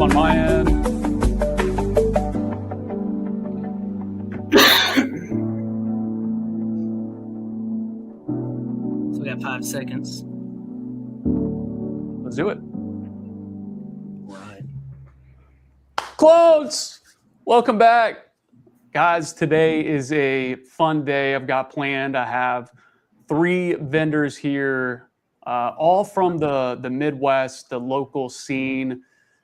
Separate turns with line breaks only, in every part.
on my end.
So we got 5 seconds.
Let's do it.
Right.
Close. Welcome back. Guys, today is a fun day I've got planned. I have 3 vendors here, all from the Midwest, the local scene,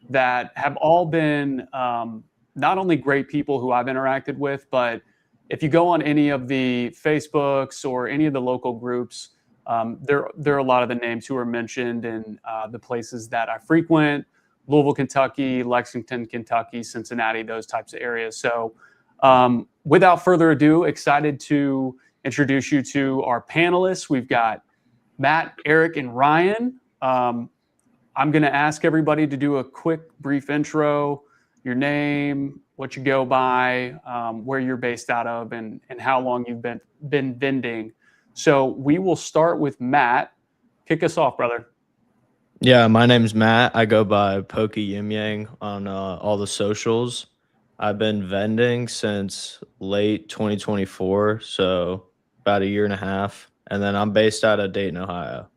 that have all been not only great people who I've interacted with, but if you go on any of the Facebooks or any of the local groups, there are a lot of the names who are mentioned in the places that I frequent: Louisville, Kentucky, Lexington, Kentucky, Cincinnati, those types of areas. So without further ado, excited to introduce you to our panelists. We've got Matt, Eric, and Ryan. I'm going to ask everybody to do a quick, brief intro, your name, what you go by, where you're based out of, and how long you've been vending. So we will start with Matt. Kick us off, brother.
Yeah, my name's Matt. I go by PokeYimYang on all the socials. I've been vending since late 2024, so about a year and a half. And then I'm based out of Dayton, Ohio.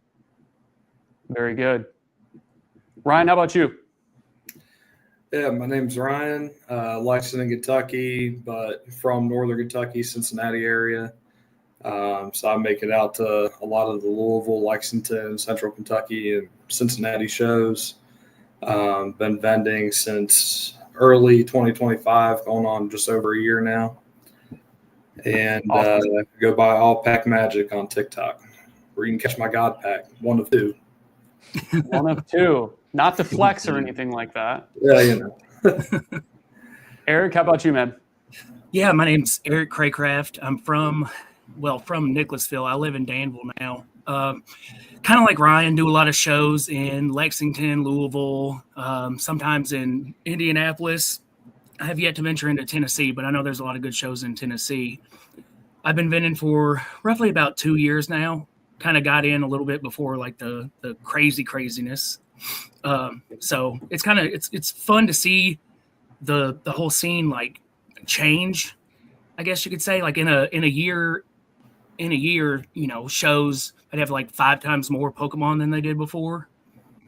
Very good. Ryan, how about you?
Yeah, my name's Ryan, Lexington, Kentucky, but from Northern Kentucky, Cincinnati area. So I make it out to a lot of the Louisville, Lexington, Central Kentucky, and Cincinnati shows. Been vending since early 2025, going on just over a year now. And
Awesome.
go by All Pack Magic on TikTok, where you can catch my God Pack, one of 2.
One of 2. Not to flex or anything like that.
Yeah, you know.
Eric, how about you, man?
Yeah, my name's Eric Craycraft. I'm from Nicholasville. I live in Danville now. Kind of like Ryan, do a lot of shows in Lexington, Louisville, sometimes in Indianapolis. I have yet to venture into Tennessee, but I know there's a lot of good shows in Tennessee. I've been vending for roughly about 2 years now. Kind of got in a little bit before like the craziness. So it's fun to see the whole scene like change, I guess you could say. Like in a year, you know, shows that have like 5 times more Pokemon than they did before.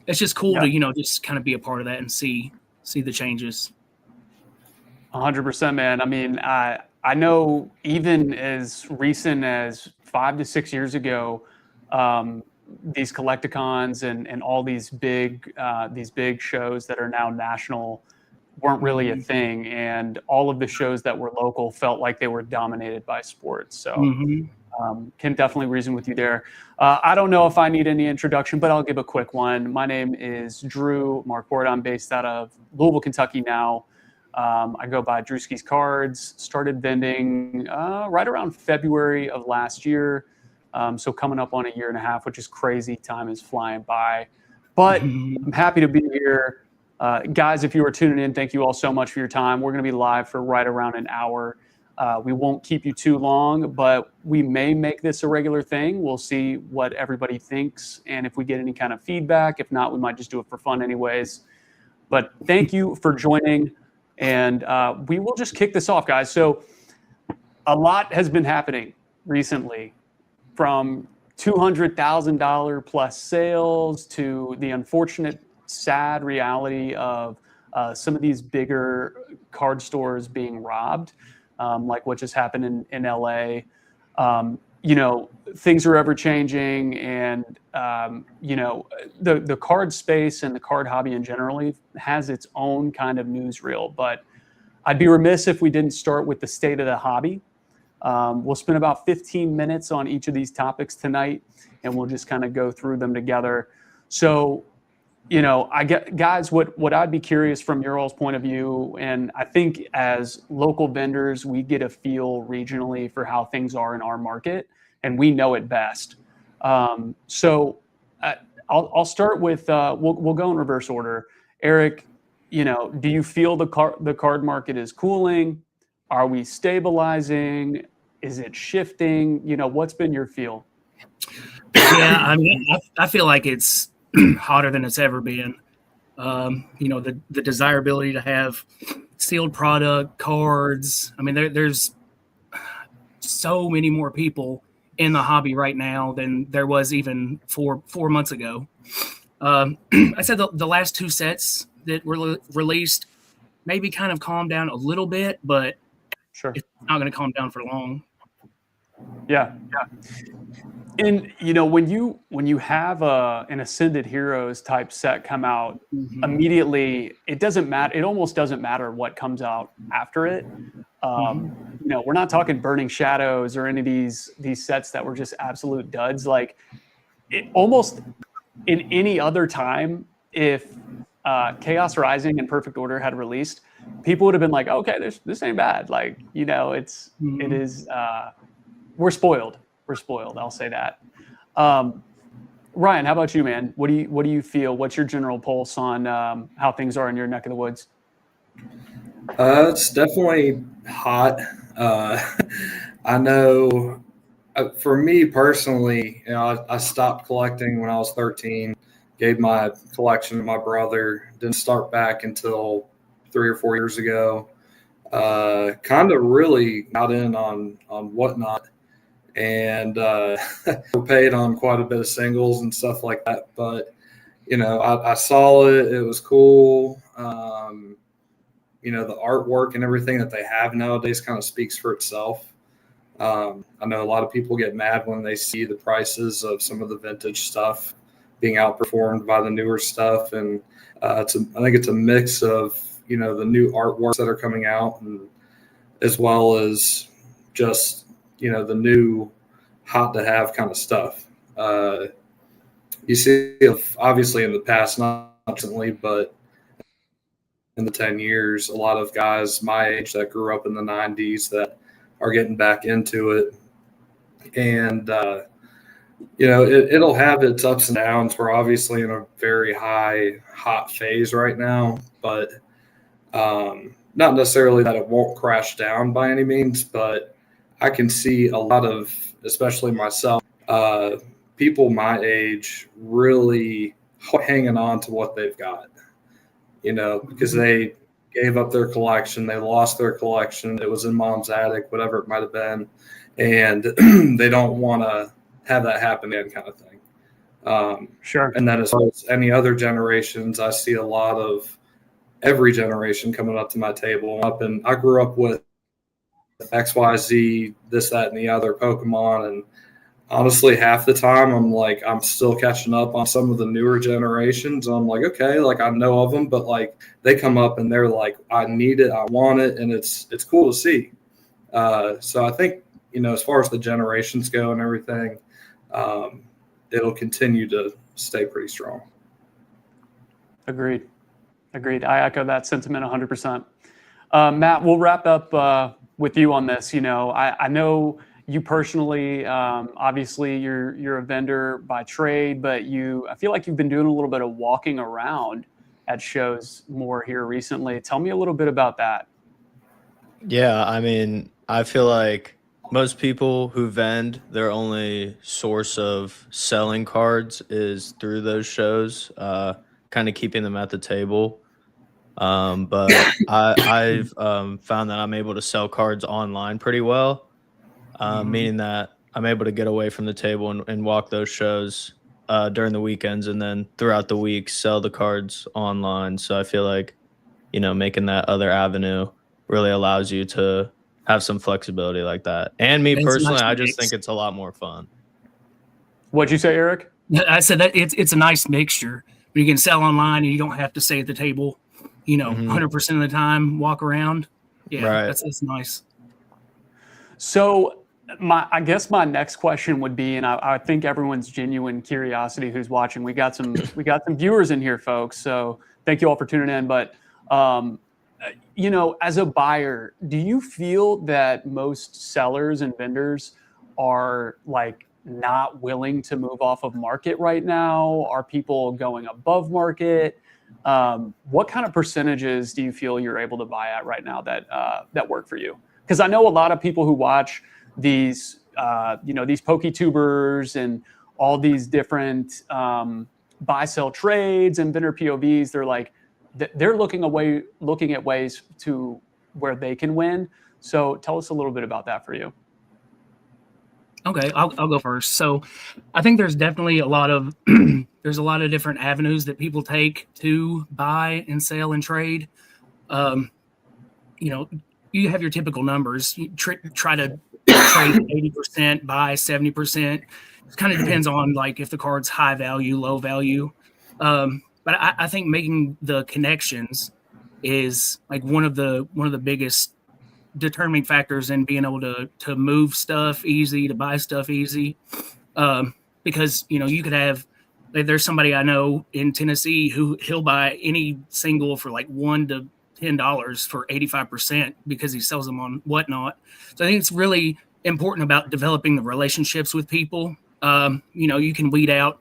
It's just cool to, you know, just kind of be a part of that and see the changes.
100%, man. I mean, I know even as recent as 5 to 6 years ago, these collecticons and all these big shows that are now national weren't really a thing, and all of the shows that were local felt like they were dominated by sports. So can definitely reason with you there. I don't know if I need any introduction, but I'll give a quick one. My name is Drew Marquardt. I'm based out of Louisville, Kentucky now. I go by Drewski's Cards. Started vending right around February of last year. So coming up on a year and a half, which is crazy. Time is flying by. But I'm happy to be here. Guys, if you are tuning in, thank you all so much for your time. We're going to be live for right around an hour. We won't keep you too long, but we may make this a regular thing. We'll see what everybody thinks and if we get any kind of feedback. If not, we might just do it for fun anyways. But thank you for joining, and we will just kick this off, guys. So a lot has been happening recently, from $200,000 plus sales to the unfortunate, sad reality of some of these bigger card stores being robbed, like what just happened in LA. You know, things are ever changing, and you know, the card space and the card hobby in general has its own kind of newsreel. But I'd be remiss if we didn't start with the state of the hobby. We'll spend about 15 minutes on each of these topics tonight, and we'll just kind of go through them together. So, you know, guys, what I'd be curious from your all's point of view, and I think as local vendors, we get a feel regionally for how things are in our market, and we know it best. So I'll start with, we'll go in reverse order. Eric, you know, do you feel the card market is cooling? Are we stabilizing? Is it shifting? You know, what's been your feel?
Yeah, I mean, I feel like it's hotter than it's ever been. The desirability to have sealed product, cards. I mean, there's so many more people in the hobby right now than there was even 4 months ago. I said the last 2 sets that were released maybe kind of calmed down a little bit, but
Sure.
it's not going to calm down for long.
Yeah. And when you have an Ascended Heroes type set come out, immediately it doesn't matter. It almost doesn't matter what comes out after it. We're not talking Burning Shadows or any of these sets that were just absolute duds. Like it almost in any other time, if Chaos Rising and Perfect Order had released, people would have been like, okay, this ain't bad. Like, it is, we're spoiled. We're spoiled. I'll say that. Ryan, how about you, man? What do you feel? What's your general pulse on how things are in your neck of the woods?
It's definitely hot. I know for me personally, I stopped collecting when I was 13, gave my collection to my brother, didn't start back until 3 or 4 years ago. Kind of really got in on Whatnot, and we're paid on quite a bit of singles and stuff like that. But, I saw it. It was cool. The artwork and everything that they have nowadays kind of speaks for itself. I know a lot of people get mad when they see the prices of some of the vintage stuff being outperformed by the newer stuff. And I think it's a mix of, the new artworks that are coming out, and as well as just, the new hot to have kind of stuff. You see, obviously in the past, not recently, but in the 10 years, a lot of guys my age that grew up in the 90s that are getting back into it. And, it'll have its ups and downs. We're obviously in a very hot phase right now, but not necessarily that it won't crash down by any means, but I can see a lot of, especially myself, people my age really hanging on to what they've got, because they gave up their collection, they lost their collection, it was in mom's attic, whatever it might have been, and they don't want to have that happen again, kind of thing.
Sure.
And then as far as any other generations, I see a lot of every generation coming up to my table. I grew up with XYZ, this, that, and the other Pokemon, and honestly, half the time I'm still catching up on some of the newer generations. I'm like, okay, like I know of them, but like they come up and they're like, I need it, I want it, and it's cool to see. So I think, as far as the generations go and everything, it'll continue to stay pretty strong.
Agreed. I echo that sentiment 100%. Matt, we'll wrap up with you on this. I know you personally, obviously you're a vendor by trade, but I feel like you've been doing a little bit of walking around at shows more here recently. Tell me a little bit about that.
Yeah, I mean, I feel like most people who vend, their only source of selling cards is through those shows, kind of keeping them at the table. But I've found that I'm able to sell cards online pretty well, meaning that I'm able to get away from the table and walk those shows during the weekends, and then throughout the week sell the cards online. So I feel like, making that other avenue really allows you to have some flexibility like that. And me personally, I just think it's a lot more fun.
What'd you say, Eric?
I said that it's a nice mixture. You can sell online and you don't have to stay at the table, 100% of the time, walk around. Yeah, right. That's nice.
So I guess my next question would be, and I think everyone's genuine curiosity who's watching, we got some viewers in here, folks. So thank you all for tuning in. But, as a buyer, do you feel that most sellers and vendors are like not willing to move off of market right now? Are people going above market? What kind of percentages do you feel you're able to buy at right now that work for you? Because I know a lot of people who watch these, these PokeTubers and all these different buy sell trades and vendor POVs. They're like they're looking at ways to where they can win. So tell us a little bit about that for you.
Okay, I'll go first. So I think there's definitely a lot of there's a lot of different avenues that people take to buy and sell and trade. You know, you have your typical numbers. You try to trade 80%, buy 70%. It kind of depends on like if the card's high value, low value. But I think making the connections is like one of the biggest determining factors in being able to move stuff easy, to buy stuff easy. Because, you know, you could have, there's somebody I know in Tennessee who he'll buy any single for like $1 to $10 for 85% because he sells them on Whatnot. So I think it's really important about developing the relationships with people. You know, you can weed out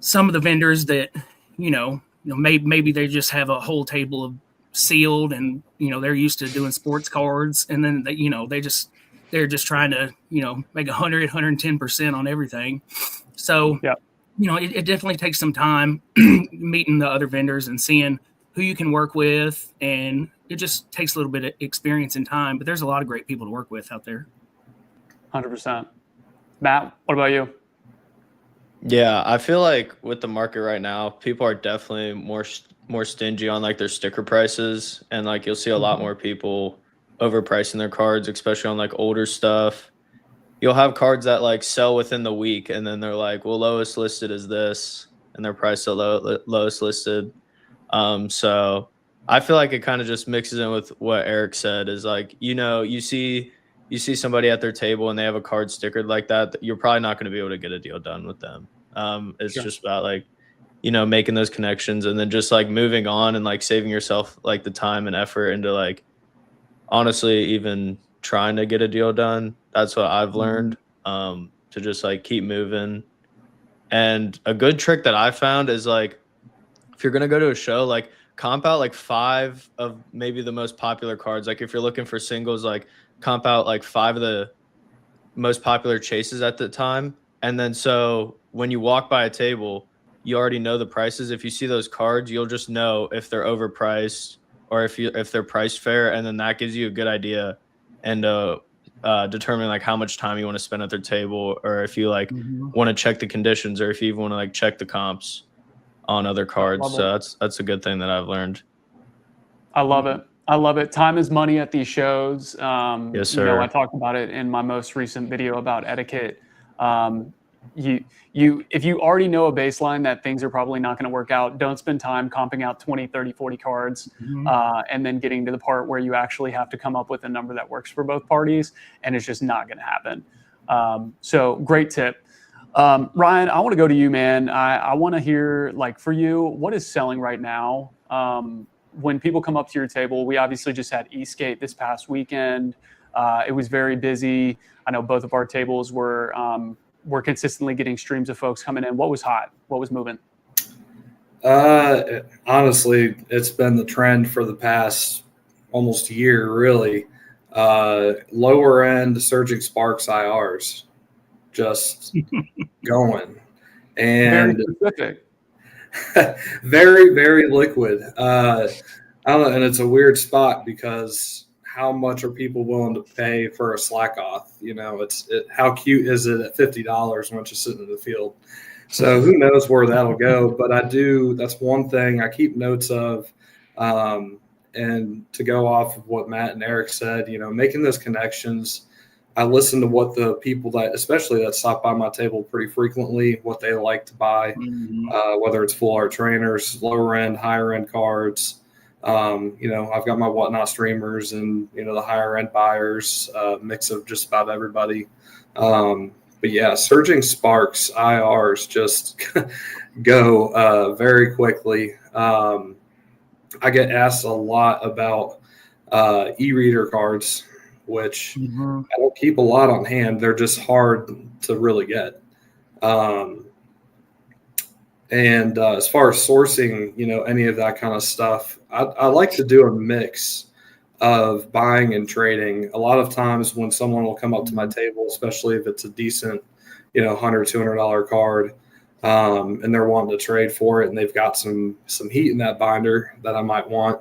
some of the vendors that, maybe they just have a whole table of sealed and, you know, they're used to doing sports cards. And then, they're just trying to, make 100, 110% on everything. So,
yeah.
It definitely takes some time meeting the other vendors and seeing who you can work with. And it just takes a little bit of experience and time, but there's a lot of great people to work with out there.
100%. Matt, what about you?
Yeah, I feel like with the market right now, people are definitely more stingy on like their sticker prices, and like you'll see a lot more people overpricing their cards, especially on like older stuff. You'll have cards that like sell within the week, and then they're like, well, lowest listed is this, and they're priced at lowest listed. So I feel like it kind of just mixes in with what Eric said, is like, you see somebody at their table and they have a card stickered like that, you're probably not going to be able to get a deal done with them. It's
Sure.
just about like, making those connections and then just like moving on and like saving yourself like the time and effort into like honestly even trying to get a deal done. That's what I've learned, to just like keep moving. And a good trick that I found is like, if you're going to go to a show, like comp out like 5 of maybe the most popular cards. Like if you're looking for singles, like comp out like 5 of the most popular chases at the time. And then so when you walk by a table, you already know the prices. If you see those cards, you'll just know if they're overpriced or if they're priced fair. And then that gives you a good idea and determine like how much time you want to spend at their table, or if you like want to check the conditions, or if you even want to like check the comps on other cards. So that's a good thing that I've learned.
I love it. I love it. Time is money at these shows.
Yes, sir.
I talked about it in my most recent video about etiquette. If you already know a baseline that things are probably not going to work out, don't spend time comping out 20, 30, 40 cards, and then getting to the part where you actually have to come up with a number that works for both parties, and it's just not going to happen. So great tip. Ryan, I want to go to you, man. I want to hear, like, for you, what is selling right now? When people come up to your table, we obviously just had Eastgate this past weekend. It was very busy. I know both of our tables were consistently getting streams of folks coming in. What was hot? What was moving?
Honestly, it's been the trend for the past almost year, really. Lower end Surging Sparks IRs just going. And
Very specific.
very, very liquid. I don't know, and it's a weird spot because how much are people willing to pay for a slack off? How cute is it at $50 when it's just sitting in the field? So who knows where that'll go? But that's one thing I keep notes of. And to go off of what Matt and Eric said, making those connections. I listen to what the people especially that stop by my table pretty frequently, what they like to buy, whether it's full art trainers, lower end, higher end cards. I've got my Whatnot streamers and, the higher end buyers, mix of just about everybody. But yeah, Surging Sparks IRs just go very quickly. I get asked a lot about e-reader cards, which I don't keep a lot on hand. They're just hard to really get. And as far as sourcing, any of that kind of stuff, I like to do a mix of buying and trading. A lot of times when someone will come up to my table, especially if it's a decent, $100, $200 card, and they're wanting to trade for it, and they've got some heat in that binder that I might want.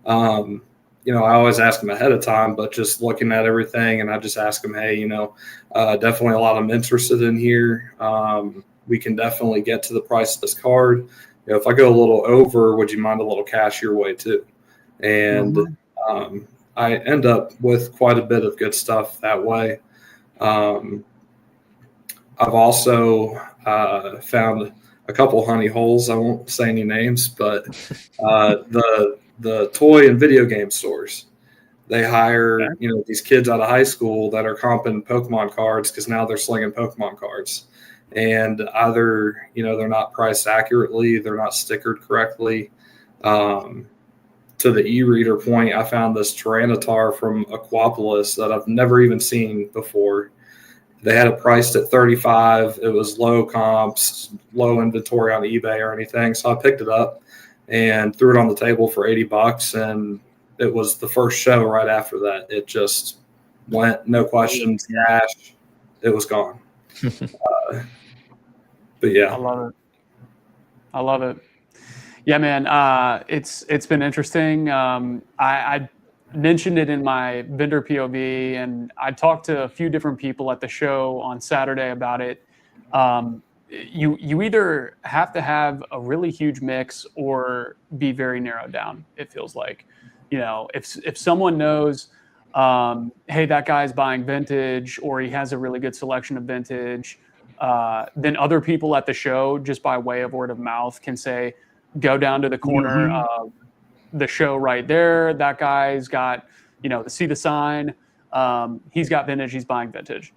I always ask them ahead of time, but just looking at everything, and I just ask them, hey, definitely a lot I'm interested in here. We can definitely get to the price of this card. If I go a little over, would you mind a little cash your way too? And I end up with quite a bit of good stuff that way. I've also found a couple honey holes. I won't say any names, but the toy and video game stores, they hire these kids out of high school that are comping Pokemon cards because now they're slinging Pokemon cards, and either they're not priced accurately, they're not stickered correctly. To the e-reader point, I found this Tyranitar from Aquapolis that I've never even seen before. They had it priced at $35. It was low comps, low inventory on eBay or anything. So I picked it up and threw it on the table for $80. And it was the first show right after that. It just went, no questions, cash. It was gone. But yeah.
I love it. Yeah, man. It's been interesting. I mentioned it in my vendor POV, and I talked to a few different people at the show on Saturday about it. You either have to have a really huge mix or be very narrowed down. It feels like, if someone knows, hey, that guy's buying vintage, or he has a really good selection of vintage, then other people at the show, just by way of word of mouth, can say, go down to the corner of the show right there. That guy's got, see the sign. He's got vintage. He's buying vintage.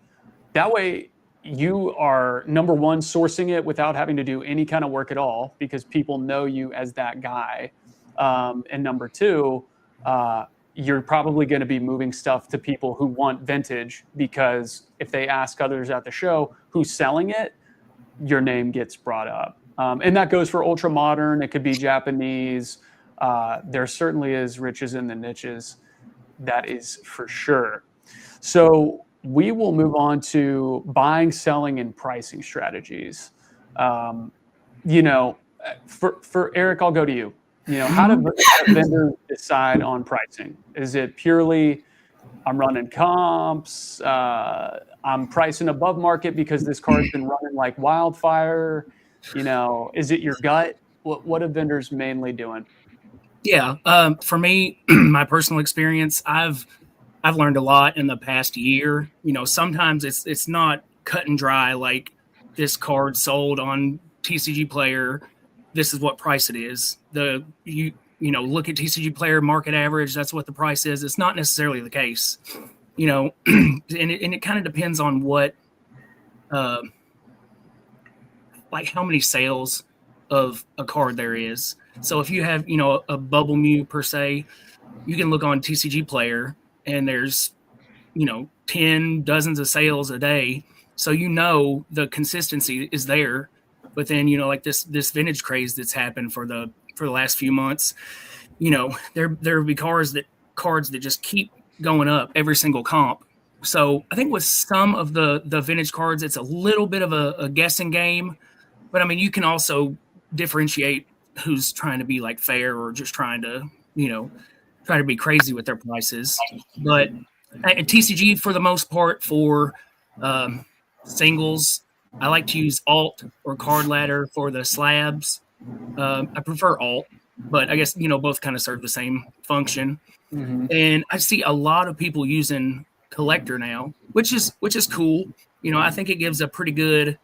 That way, you are, number one, sourcing it without having to do any kind of work at all because people know you as that guy. And number two, you're probably going to be moving stuff to people who want vintage because if they ask others at the show who's selling it, your name gets brought up. And that goes for ultra modern. It could be Japanese. There certainly is riches in the niches. That is for sure. So we will move on to buying, selling, and pricing strategies. For Eric, I'll go to you. How do vendors decide on pricing? Is it purely I'm running comps, I'm pricing above market because this card's been running like wildfire? Is it your gut? What are vendors mainly doing?
Yeah, for me, my personal experience, I've learned a lot in the past year. Sometimes it's not cut and dry like this card sold on TCG Player. This is what price it is. Look at TCG Player market average. That's what the price is. It's not necessarily the case. And it kind of depends on what. Like how many sales of a card there is. So if you have, a Bubble Mew per se, you can look on TCG Player and there's, 10 dozens of sales a day. So the consistency is there. But then, like this vintage craze that's happened for the last few months, there will be cards that just keep going up every single comp. So I think with some of the vintage cards, it's a little bit of a guessing game. But I mean, you can also differentiate who's trying to be like fair or just trying to be crazy with their prices. But at TCG, for the most part, for singles, I like to use alt or card ladder for the slabs. I prefer alt, but I guess both kind of serve the same function. Mm-hmm. And I see a lot of people using collector now, which is cool. I think it gives a pretty good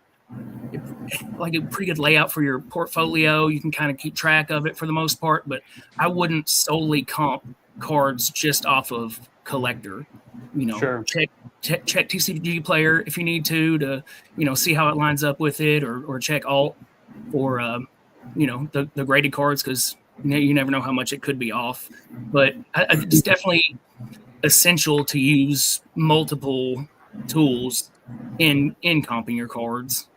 layout for your portfolio. You can kind of keep track of it for the most part, but I wouldn't solely comp cards just off of collector.
Sure.
Check TCG Player if you need to see how it lines up with it, or check alt for the graded cards, because you never know how much it could be off. But it's definitely essential to use multiple tools in comping your cards.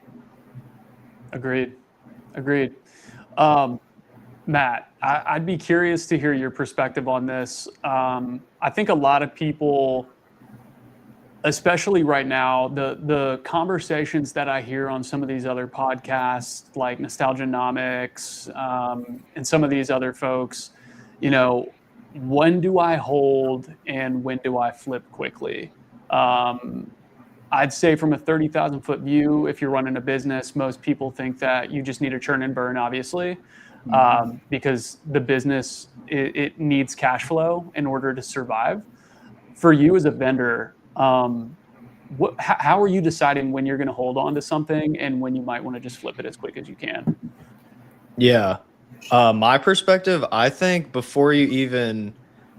Agreed. Matt, I'd be curious to hear your perspective on this. I think a lot of people especially right now, the conversations that I hear on some of these other podcasts, like Nostalgianomics, and some of these other folks, when do I hold and when do I flip quickly? I'd say from a 30,000 foot view, if you're running a business, most people think that you just need to churn and burn, obviously, because the business, it needs cash flow in order to survive. For you as a vendor, how are you deciding when you're going to hold on to something and when you might want to just flip it as quick as you can?
Yeah. My perspective, I think before you even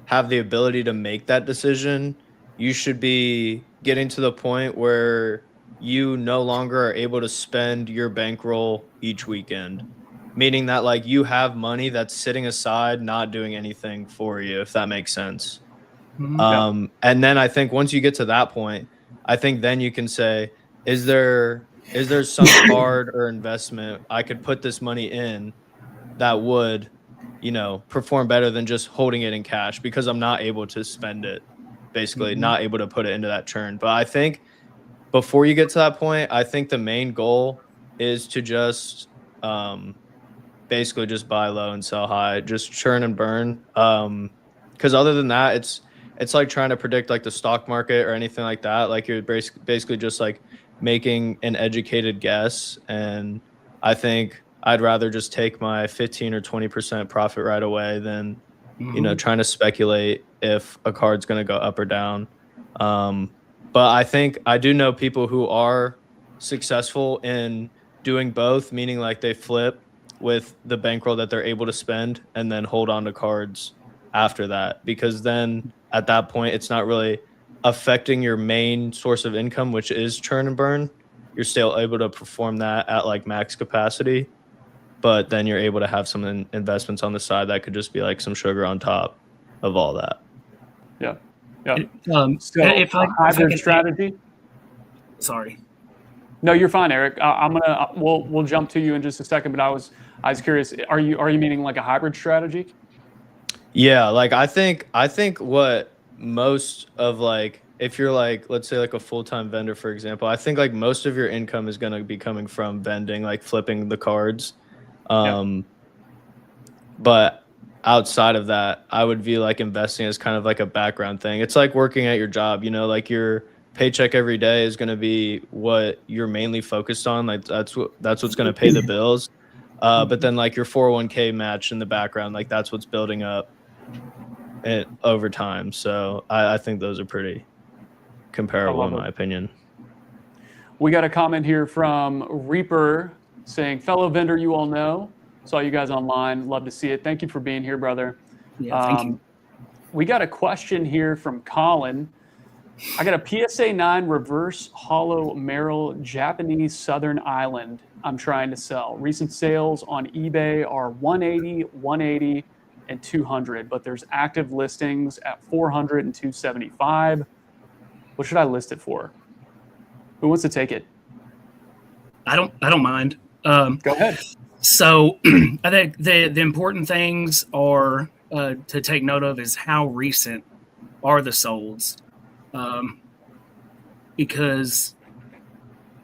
have the ability to make that decision, you should be getting to the point where you no longer are able to spend your bankroll each weekend, meaning that like you have money that's sitting aside, not doing anything for you, if that makes sense. And then I think once you get to that point, I think then you can say, is there some card or investment I could put this money in that would, perform better than just holding it in cash, because I'm not able to spend it, basically not able to put it into that churn. But I think before you get to that point, I think the main goal is to just basically just buy low and sell high, just churn and burn. Because other than that, it's like trying to predict like the stock market or anything like that. Like you're basically just like making an educated guess. And I think I'd rather just take my 15 or 20% profit right away than, trying to speculate if a card's going to go up or down. But I think I do know people who are successful in doing both, meaning like they flip with the bankroll that they're able to spend and then hold on to cards after that, because then at that point it's not really affecting your main source of income, which is churn and burn. You're still able to perform that at like max capacity, but then you're able to have some investments on the side that could just be like some sugar on top of all that.
Yeah.
So if I
hybrid strategy.
Sorry.
No, you're fine, Eric. We'll jump to you in just a second, but I was curious. Are you meaning like a hybrid strategy?
Yeah, like I think what most of like, if you're like, let's say like a full-time vendor, for example, I think like most of your income is going to be coming from vending, like flipping the cards. But outside of that, I would view like investing as kind of like a background thing. It's like working at your job, like your paycheck every day is going to be what you're mainly focused on. Like that's what's going to pay the bills. But then like your 401k match in the background, like that's what's building up it over time. So I think those are pretty comparable in my opinion.
We got a comment here from Reaper saying, fellow vendor you all know. Saw you guys online. Love to see it. Thank you for being here, brother.
Yeah, thank you.
We got a question here from Colin. I got a PSA 9 reverse hollow Merrill Japanese Southern Island I'm trying to sell. Recent sales on eBay are 180, 180, and 200, but there's active listings at 400 and 275. What should I list it for? Who wants to take it?
I don't mind.
Go ahead.
So I think the important things are to take note of is how recent are the solds, because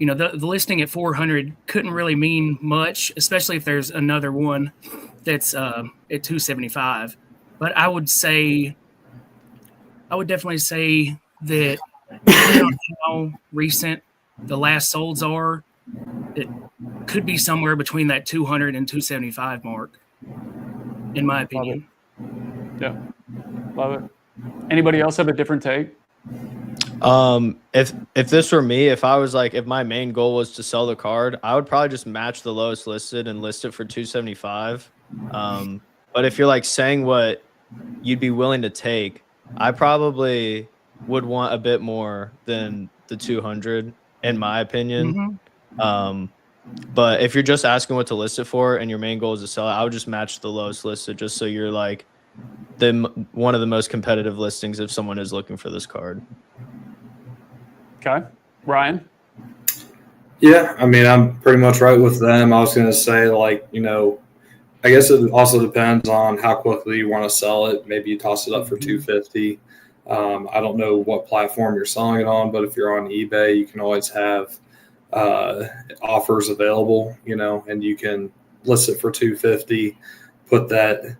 the listing at 400 couldn't really mean much, especially if there's another one that's at 275. But I would definitely say that depending on how recent the last solds are, it could be somewhere between that 200 and 275 mark, in my opinion.
Yeah, love it. Anybody else have a different take?
If this were me, if my main goal was to sell the card, I would probably just match the lowest listed and list it for 275. But if you're like saying what you'd be willing to take, I probably would want a bit more than the 200, in my opinion. But if you're just asking what to list it for and your main goal is to sell it, I would just match the lowest listed, just so you're like one of the most competitive listings if someone is looking for this card.
Okay. Ryan?
Yeah, I mean, I'm pretty much right with them. I was going to say, like, I guess it also depends on how quickly you want to sell it. Maybe you toss it up for 250. I don't know what platform you're selling it on, but if you're on eBay, you can always have offers available, and you can list it for $250, put that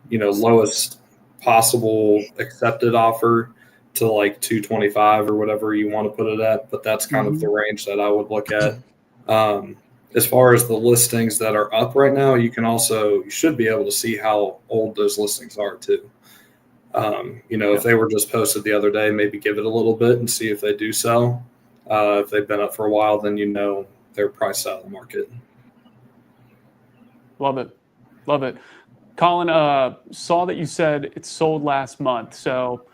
lowest possible accepted offer to like $225 or whatever you want to put it at. But that's kind of the range that I would look at. As far as the listings that are up right now, you should be able to see how old those listings are too. If they were just posted the other day, maybe give it a little bit and see if they do sell. If they've been up for a while, then they're priced out of the market.
Love it. Colin, saw that you said it sold last month. So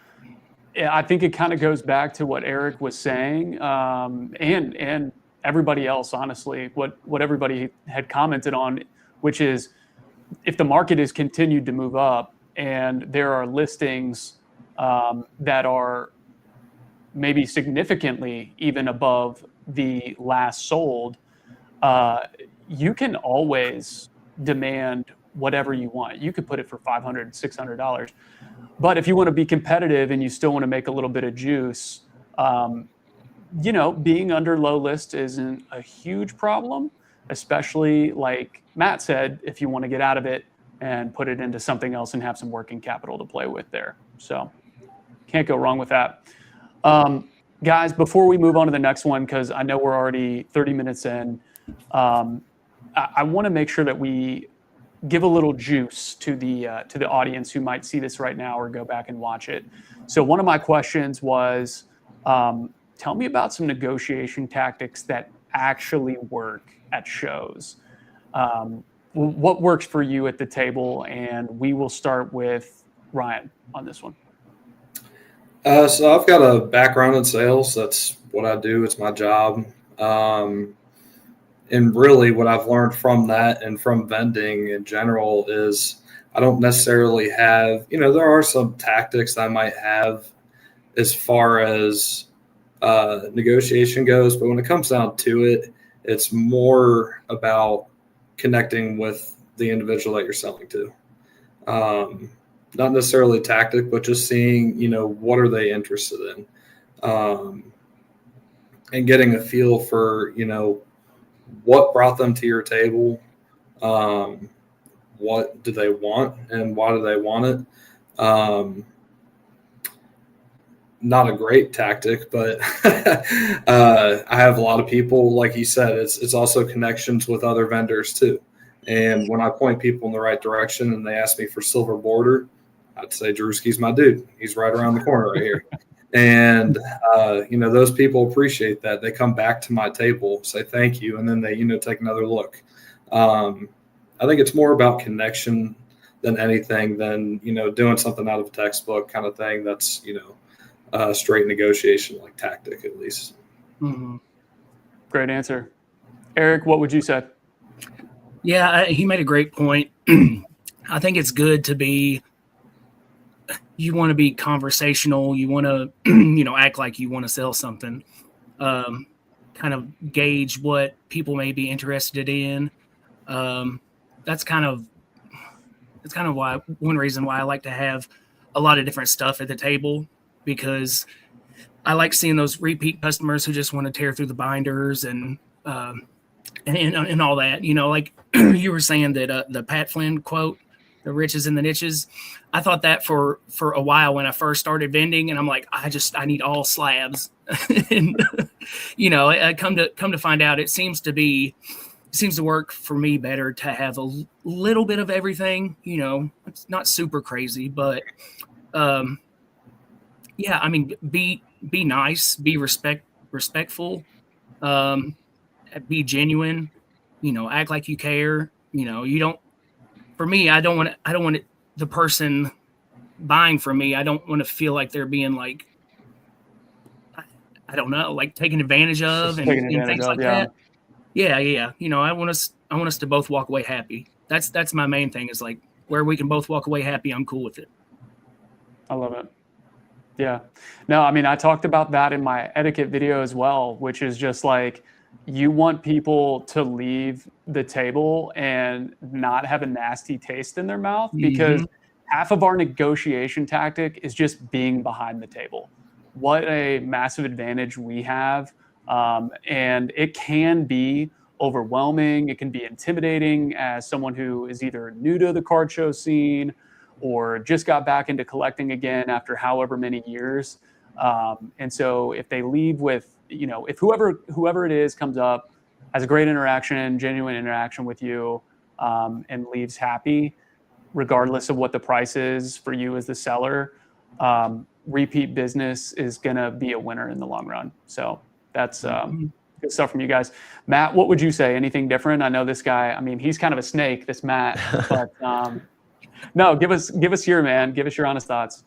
I think it kind of goes back to what Eric was saying, and everybody else, honestly, what everybody had commented on, which is if the market has continued to move up and there are listings that are maybe significantly even above the last sold, you can always demand whatever you want. You could put it for $500, $600. But if you want to be competitive and you still want to make a little bit of juice, being under low list isn't a huge problem, especially like Matt said, if you want to get out of it and put it into something else and have some working capital to play with there. So can't go wrong with that. Guys, before we move on to the next one, because I know we're already 30 minutes in, I want to make sure that we give a little juice to the audience who might see this right now or go back and watch it. So one of my questions was, tell me about some negotiation tactics that actually work at shows. What works for you at the table? And we will start with Ryan on this one.
So I've got a background in sales. That's what I do. It's my job. And really what I've learned from that and from vending in general is I don't necessarily have, there are some tactics that I might have as far as negotiation goes, but when it comes down to it, it's more about connecting with the individual that you're selling to. Not necessarily tactic, but just seeing, what are they interested in? And getting a feel for, what brought them to your table? What do they want and why do they want it? Not a great tactic, but I have a lot of people, like you said, it's also connections with other vendors too. And when I point people in the right direction and they ask me for silver border, I'd say Drewski's my dude. He's right around the corner right here. And, those people appreciate that. They come back to my table, say thank you, and then they, take another look. I think it's more about connection than anything than, doing something out of a textbook kind of thing. That's, straight negotiation like tactic at least.
Mm-hmm.
Great answer. Eric, what would you say?
Yeah, he made a great point. I think it's good to be, you want to be conversational. You want to, act like you want to sell something, kind of gauge what people may be interested in. That's kind of one reason why I like to have a lot of different stuff at the table, because I like seeing those repeat customers who just want to tear through the binders and all that, like you were saying that the Pat Flynn quote, the riches in the niches. I thought that for a while when I first started vending, and I'm like, I need all slabs. And, I come to find out it seems to work for me better to have a little bit of everything. It's not super crazy, but yeah, I mean, be nice, be respectful, be genuine, act like you care. You don't. For me, I don't want the person buying from me, I don't want to feel like they're being like, I don't know, like taken advantage of and things like that. Yeah. I want us to both walk away happy. That's my main thing, is like where we can both walk away happy. I'm cool with it.
I love it. Yeah. No, I mean, I talked about that in my etiquette video as well, which is just like, you want people to leave the table and not have a nasty taste in their mouth, because half of our negotiation tactic is just being behind the table. What a massive advantage we have. And it can be overwhelming. It can be intimidating as someone who is either new to the card show scene or just got back into collecting again after however many years. And so if they leave with, if whoever it is comes up, has a great interaction, genuine interaction with you, and leaves happy, regardless of what the price is for you as the seller, repeat business is going to be a winner in the long run. So that's good stuff from you guys. Matt, what would you say? Anything different? I know this guy, I mean, he's kind of a snake, this Matt, but no, give us your, man. Give us your honest thoughts.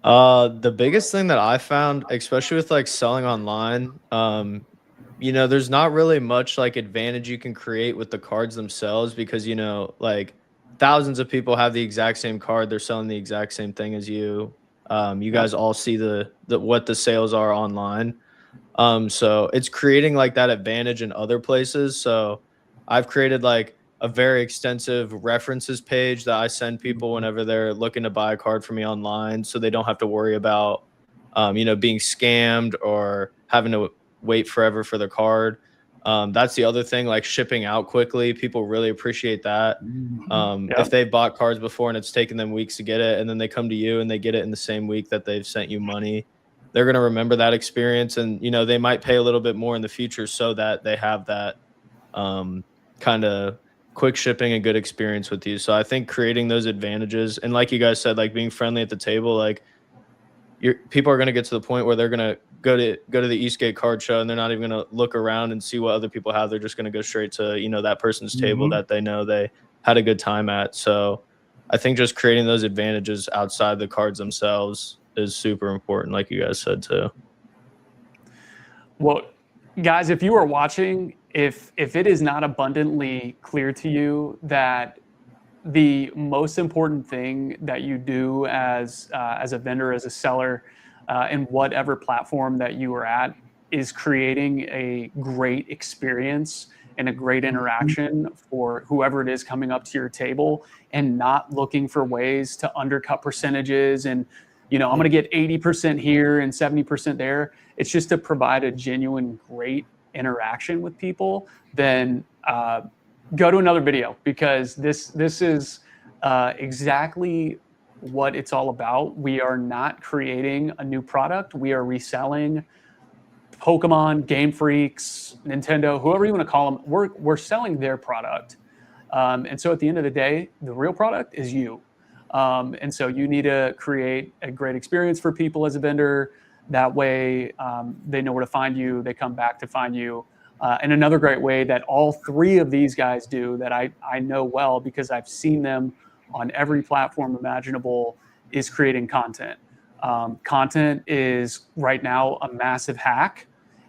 The biggest thing that I found, especially with like selling online, there's not really much like advantage you can create with the cards themselves because, like thousands of people have the exact same card. They're selling the exact same thing as you. You guys all see the what the sales are online. So it's creating like that advantage in other places. So I've created like a very extensive references page that I send people whenever they're looking to buy a card from me online, so they don't have to worry about, being scammed or having to wait forever for the card. That's the other thing, like shipping out quickly. People really appreciate that. If they bought cards before and it's taken them weeks to get it, and then they come to you and they get it in the same week that they've sent you money, they're going to remember that experience. And, they might pay a little bit more in the future so that they have that kind of quick shipping and good experience with you. So I think creating those advantages, and like you guys said, like being friendly at the table, like people are going to get to the point where they're going to go to the Eastgate card show and they're not even going to look around and see what other people have. They're just going to go straight to, that person's table that they know they had a good time at. So I think just creating those advantages outside the cards themselves is super important, like you guys said too.
Well, guys, if you are watching, if it is not abundantly clear to you that the most important thing that you do as a vendor, as a seller, in whatever platform that you are at, is creating a great experience and a great interaction for whoever it is coming up to your table, and not looking for ways to undercut percentages and, I'm going to get 80% here and 70% there. It's just to provide a genuine, great interaction with people. Then go to another video, because this is exactly what it's all about. We are not creating a new product. We are reselling Pokemon, Game Freaks, Nintendo, whoever you want to call them. We're selling their product. And so at the end of the day, the real product is you. And so you need to create a great experience for people as a vendor. That way they know where to find you. They come back to find you. And another great way that all three of these guys do, that I know well because I've seen them on every platform imaginable, is creating content. Content is right now a massive hack.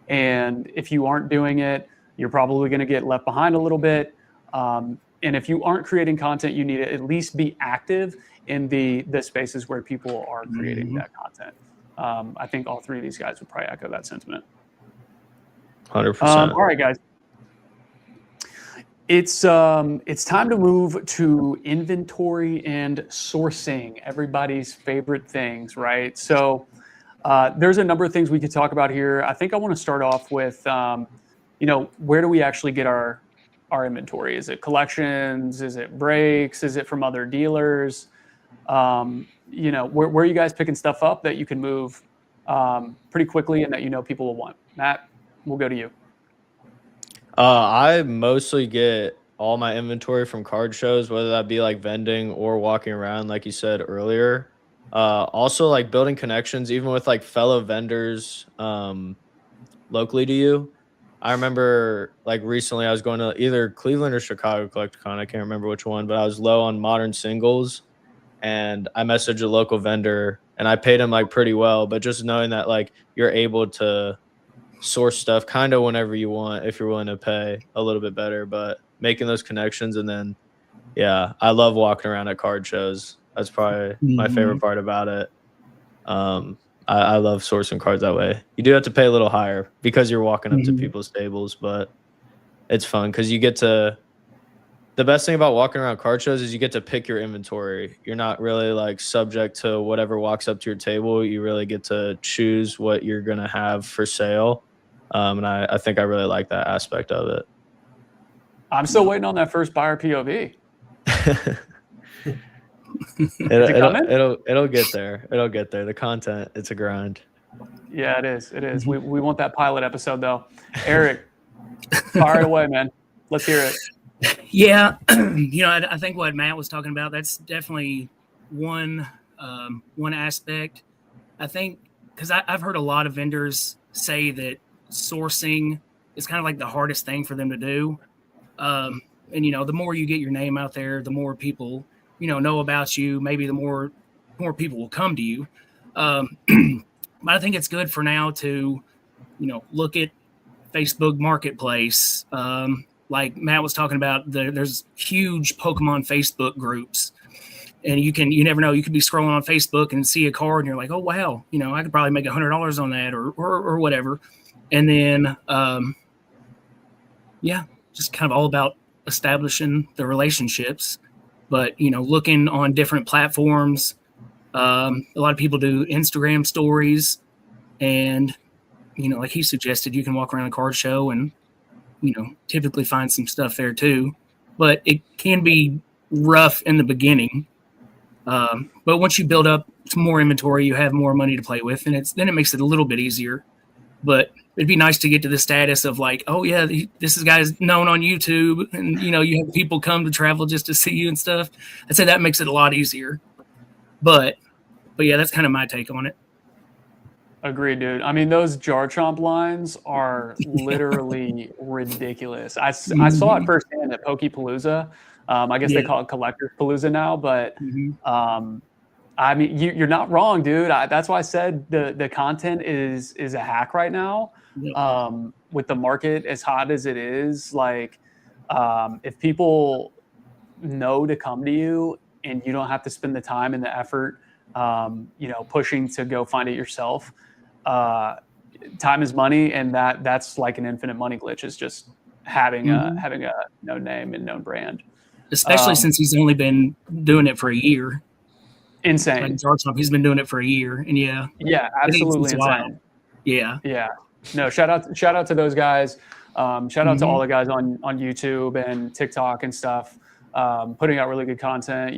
And if you aren't doing it, you're probably going to get left behind a little bit. And if you aren't creating content, you need to at least be active in the spaces where people are creating that content. I think all three of these guys would probably echo that sentiment.
100%.
All right, guys. It's time to move to inventory and sourcing, everybody's favorite things, right? So there's a number of things we could talk about here. I think I want to start off with, where do we actually get our inventory? Is it collections? Is it breaks? Is it from other dealers? Where are you guys picking stuff up that you can move pretty quickly and that people will want? Matt, we'll go to you.
I mostly get all my inventory from card shows, whether that be like vending or walking around, like you said earlier. Also like building connections, even with like fellow vendors locally to you. I remember like recently I was going to either Cleveland or Chicago Collecticon. I can't remember which one, but I was low on modern singles and I messaged a local vendor and I paid him like pretty well, but just knowing that like you're able to source stuff kind of whenever you want if you're willing to pay a little bit better, but making those connections. And then I love walking around at card shows. That's probably my favorite part about it. I love sourcing cards that way. You do have to pay a little higher because you're walking up to people's tables, but it's fun because you get to the best thing about walking around card shows is you get to pick your inventory. You're not really like subject to whatever walks up to your table. You really get to choose what you're going to have for sale. And I think I really like that aspect of it.
I'm still waiting on that first buyer POV.
It'll get there. It'll get there. The content, it's a grind.
Yeah, it is. It is. We want that pilot episode though. Eric, fire it away, man. Let's hear it.
Yeah, I think what Matt was talking about, that's definitely one aspect. I think because I've heard a lot of vendors say that sourcing is kind of like the hardest thing for them to do. And the more you get your name out there, the more people know about you. Maybe the more people will come to you. But I think it's good for now to look at Facebook Marketplace. Like Matt was talking about, there's huge Pokemon Facebook groups, and you never know. You could be scrolling on Facebook and see a card, and you're like, oh wow, I could probably make $100 on that, or whatever. And then, just kind of all about establishing the relationships. But looking on different platforms, a lot of people do Instagram stories, and like he suggested, you can walk around a card show and typically find some stuff there too, but it can be rough in the beginning. But once you build up some more inventory, you have more money to play with, and then it makes it a little bit easier. But it'd be nice to get to the status of like, oh yeah, this is guy's known on YouTube, and you have people come to travel just to see you and stuff. I'd say that makes it a lot easier. But yeah, that's kind of my take on it.
Agreed, dude. I mean, those Jarchomp lines are literally ridiculous. I saw it firsthand at Pokepalooza. I guess they call it Collector's Palooza now, but I mean, you're not wrong, dude. That's why I said the content is a hack right now. With the market as hot as it is, like if people know to come to you and you don't have to spend the time and the effort, pushing to go find it yourself. Time is money, and that's like an infinite money glitch, is just having a known name and known brand.
Especially since he's only been doing it for a year.
Insane.
Like Jarchomp, he's been doing it for a year, and yeah,
absolutely insane.
Wild. Yeah.
No, shout out to those guys. Shout out to all the guys on YouTube and TikTok and stuff, putting out really good content.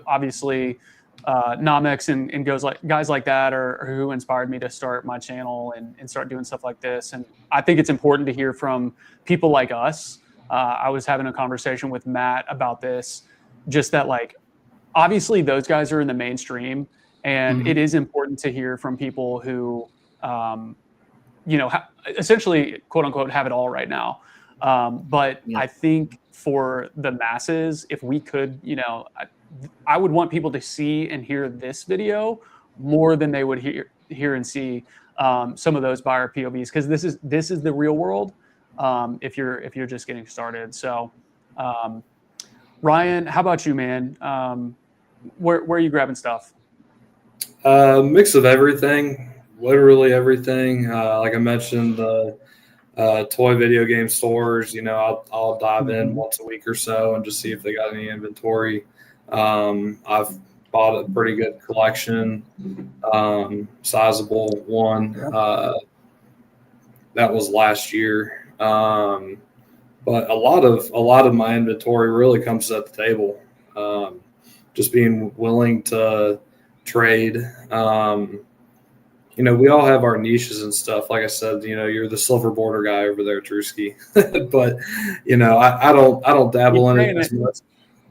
Obviously. Namex and guys like that are who inspired me to start my channel and start doing stuff like this. And I think it's important to hear from people like us. I was having a conversation with Matt about this, just that like, obviously those guys are in the mainstream, and it is important to hear from people who, essentially quote unquote have it all right now. But I think for the masses, if we could, I would want people to see and hear this video more than they would hear and see some of those buyer POVs, because this is the real world. If you're just getting started. So, Ryan, how about you, man? Where are you grabbing stuff?
Mix of everything, literally everything. Like I mentioned, the toy video game stores. I'll dive in once a week or so and just see if they got any inventory. I've bought a pretty good collection, sizable one. That was last year. But a lot of my inventory really comes at the table. Just being willing to trade. We all have our niches and stuff. Like I said, you're the silver border guy over there, Drewski. But I don't dabble in it as much.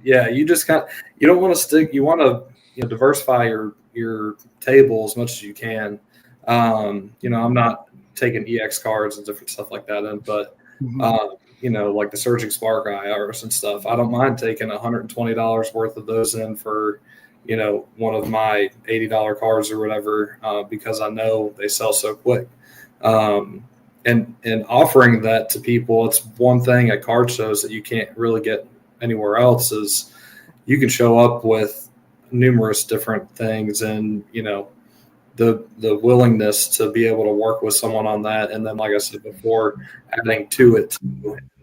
Yeah, you just you don't want to stick. You want to diversify your table as much as you can. I'm not taking EX cards and different stuff like that in, but like the Surging Spark IRs and stuff. I don't mind taking $120 worth of those in for one of my $80 cards or whatever, because I know they sell so quick. And offering that to people, it's one thing at card shows that you can't really get anywhere else, is you can show up with numerous different things and the willingness to be able to work with someone on that. And then, like I said before, adding to it,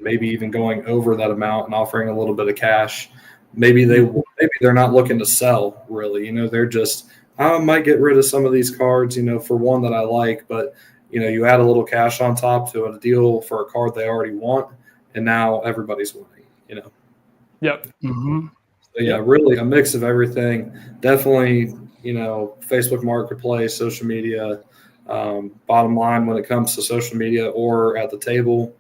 maybe even going over that amount and offering a little bit of cash. Maybe they're not looking to sell really. They're just, I might get rid of some of these cards, for one that I like, but you add a little cash on top to a deal for a card they already want, and now everybody's winning.
Yep.
Mm-hmm.
So yeah, really a mix of everything. Definitely, Facebook Marketplace, social media. Bottom line, when it comes to social media or at the table,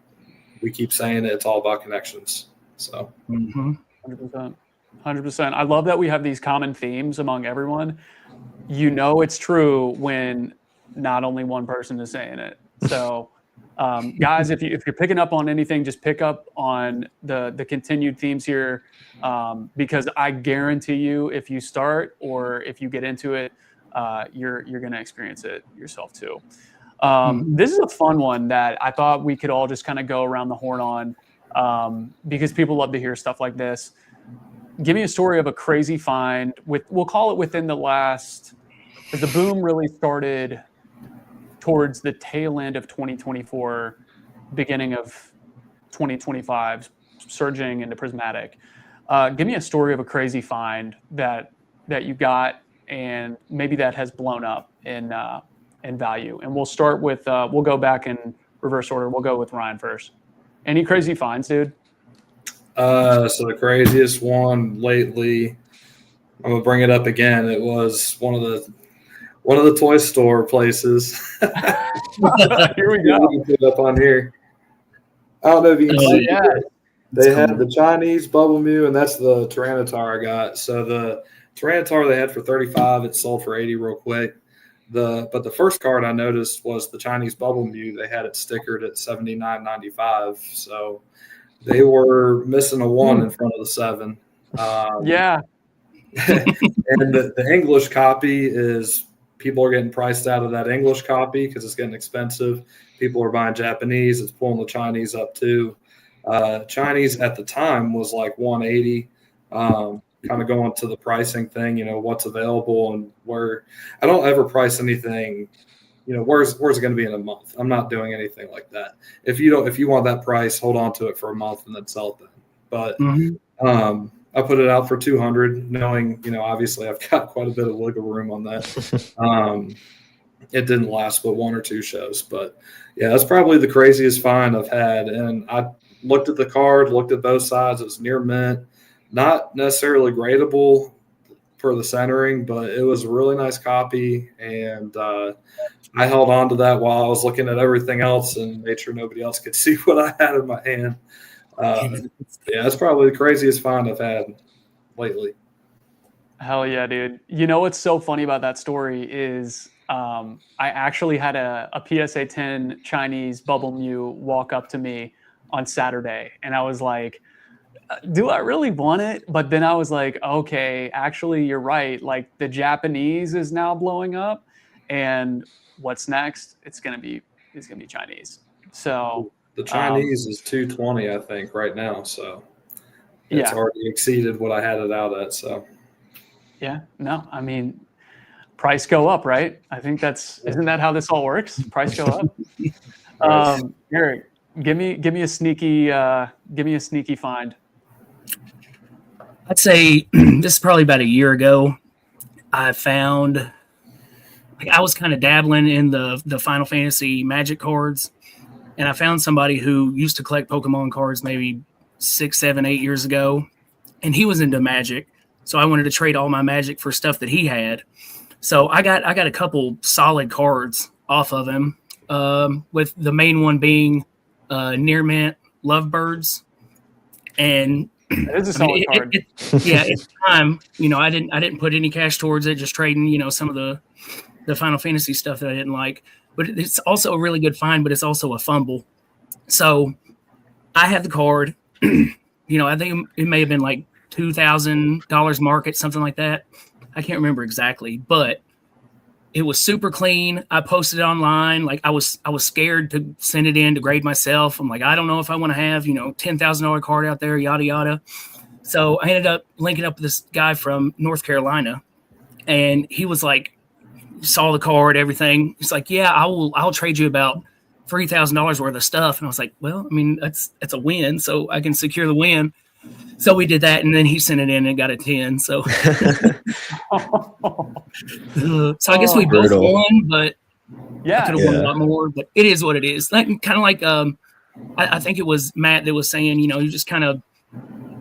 we keep saying it's all about connections. So,
100%. I love that we have these common themes among everyone. It's true when not only one person is saying it. So, guys, if you're picking up on anything, just pick up on the continued themes here, because I guarantee you, if you start or if you get into it, you're going to experience it yourself too. This is a fun one that I thought we could all just kind of go around the horn on, because people love to hear stuff like this. Give me a story of a crazy find we'll call it within the last, because the boom really started towards the tail end of 2024, beginning of 2025, surging into prismatic. Give me a story of a crazy find that you got, and maybe that has blown up in value. And we'll start with we'll go back in reverse order. We'll go with Ryan first. Any crazy finds, dude?
So the craziest one lately, I'm gonna bring it up again. It was one of the toy store places.
Here we go.
Put it up on here. I don't know if you can see.
Yeah.
They had the Chinese Bubble Mew, and that's the Tyranitar I got. So the Tyranitar they had for 35, it sold for 80 real quick. But the first card I noticed was the Chinese Bubble Mew. They had it stickered at $79.95. So they were missing a 1 in front of the 7.
Yeah.
And the English copy is, people are getting priced out of that English copy because it's getting expensive. People are buying Japanese. It's pulling the Chinese up too. Chinese at the time was like 180. Kind of going to the pricing thing, what's available and where. I don't ever price anything, where's it going to be in a month. I'm not doing anything like that. If you want that price, hold on to it for a month and then sell it then. But I put it out for 200, knowing, obviously I've got quite a bit of wiggle room on that. It didn't last but 1 or 2 shows, but yeah, that's probably the craziest find I've had. And I looked at the card, looked at both sides. It was near mint, not necessarily gradable for the centering, but it was a really nice copy. And I held on to that while I was looking at everything else and made sure nobody else could see what I had in my hand. Yeah, that's probably the craziest find I've had lately.
Hell yeah, dude. What's so funny about that story is I actually had a PSA 10 Chinese Bubble Mew walk up to me on Saturday, and I was like, do I really want it? But then I was like, okay, actually you're right. Like, the Japanese is now blowing up, and what's next? It's gonna be Chinese. So
the Chinese is 220, I think, right now. So it's already exceeded what I had it out at. So
yeah, no, I mean, price go up, right? I think isn't that how this all works? Price go up. Eric, give me a sneaky find.
I'd say this is probably about a year ago. I found, I was kind of dabbling in the Final Fantasy Magic cards, and I found somebody who used to collect Pokemon cards maybe 6, 7, 8 years ago, and he was into Magic. So I wanted to trade all my Magic for stuff that he had. So I got a couple solid cards off of him, with the main one being Near Mint Lovebirds, and
it is a solid card.
At the time, I didn't put any cash towards it, just trading, some of the Final Fantasy stuff that I didn't like. But it's also a really good find, but it's also a fumble. So I had the card. I think it may have been like $2,000 market, something like that. I can't remember exactly, but it was super clean. I posted it online. Like I was scared to send it in to grade myself. I'm like, I don't know if I want to have, $10,000 card out there, yada, yada. So I ended up linking up with this guy from North Carolina, and he was like, saw the card, everything. He's like, yeah, I'll trade you about $3,000 worth of stuff. And I was like, well, I mean, that's a win, so I can secure the win. So we did that, and then he sent it in and got a 10. So, so I guess we both
brutal.
won, but
Yeah.
I could have won a lot more. But it is what it is. Like, kind of like I think it was Matt that was saying, you know, you just kind of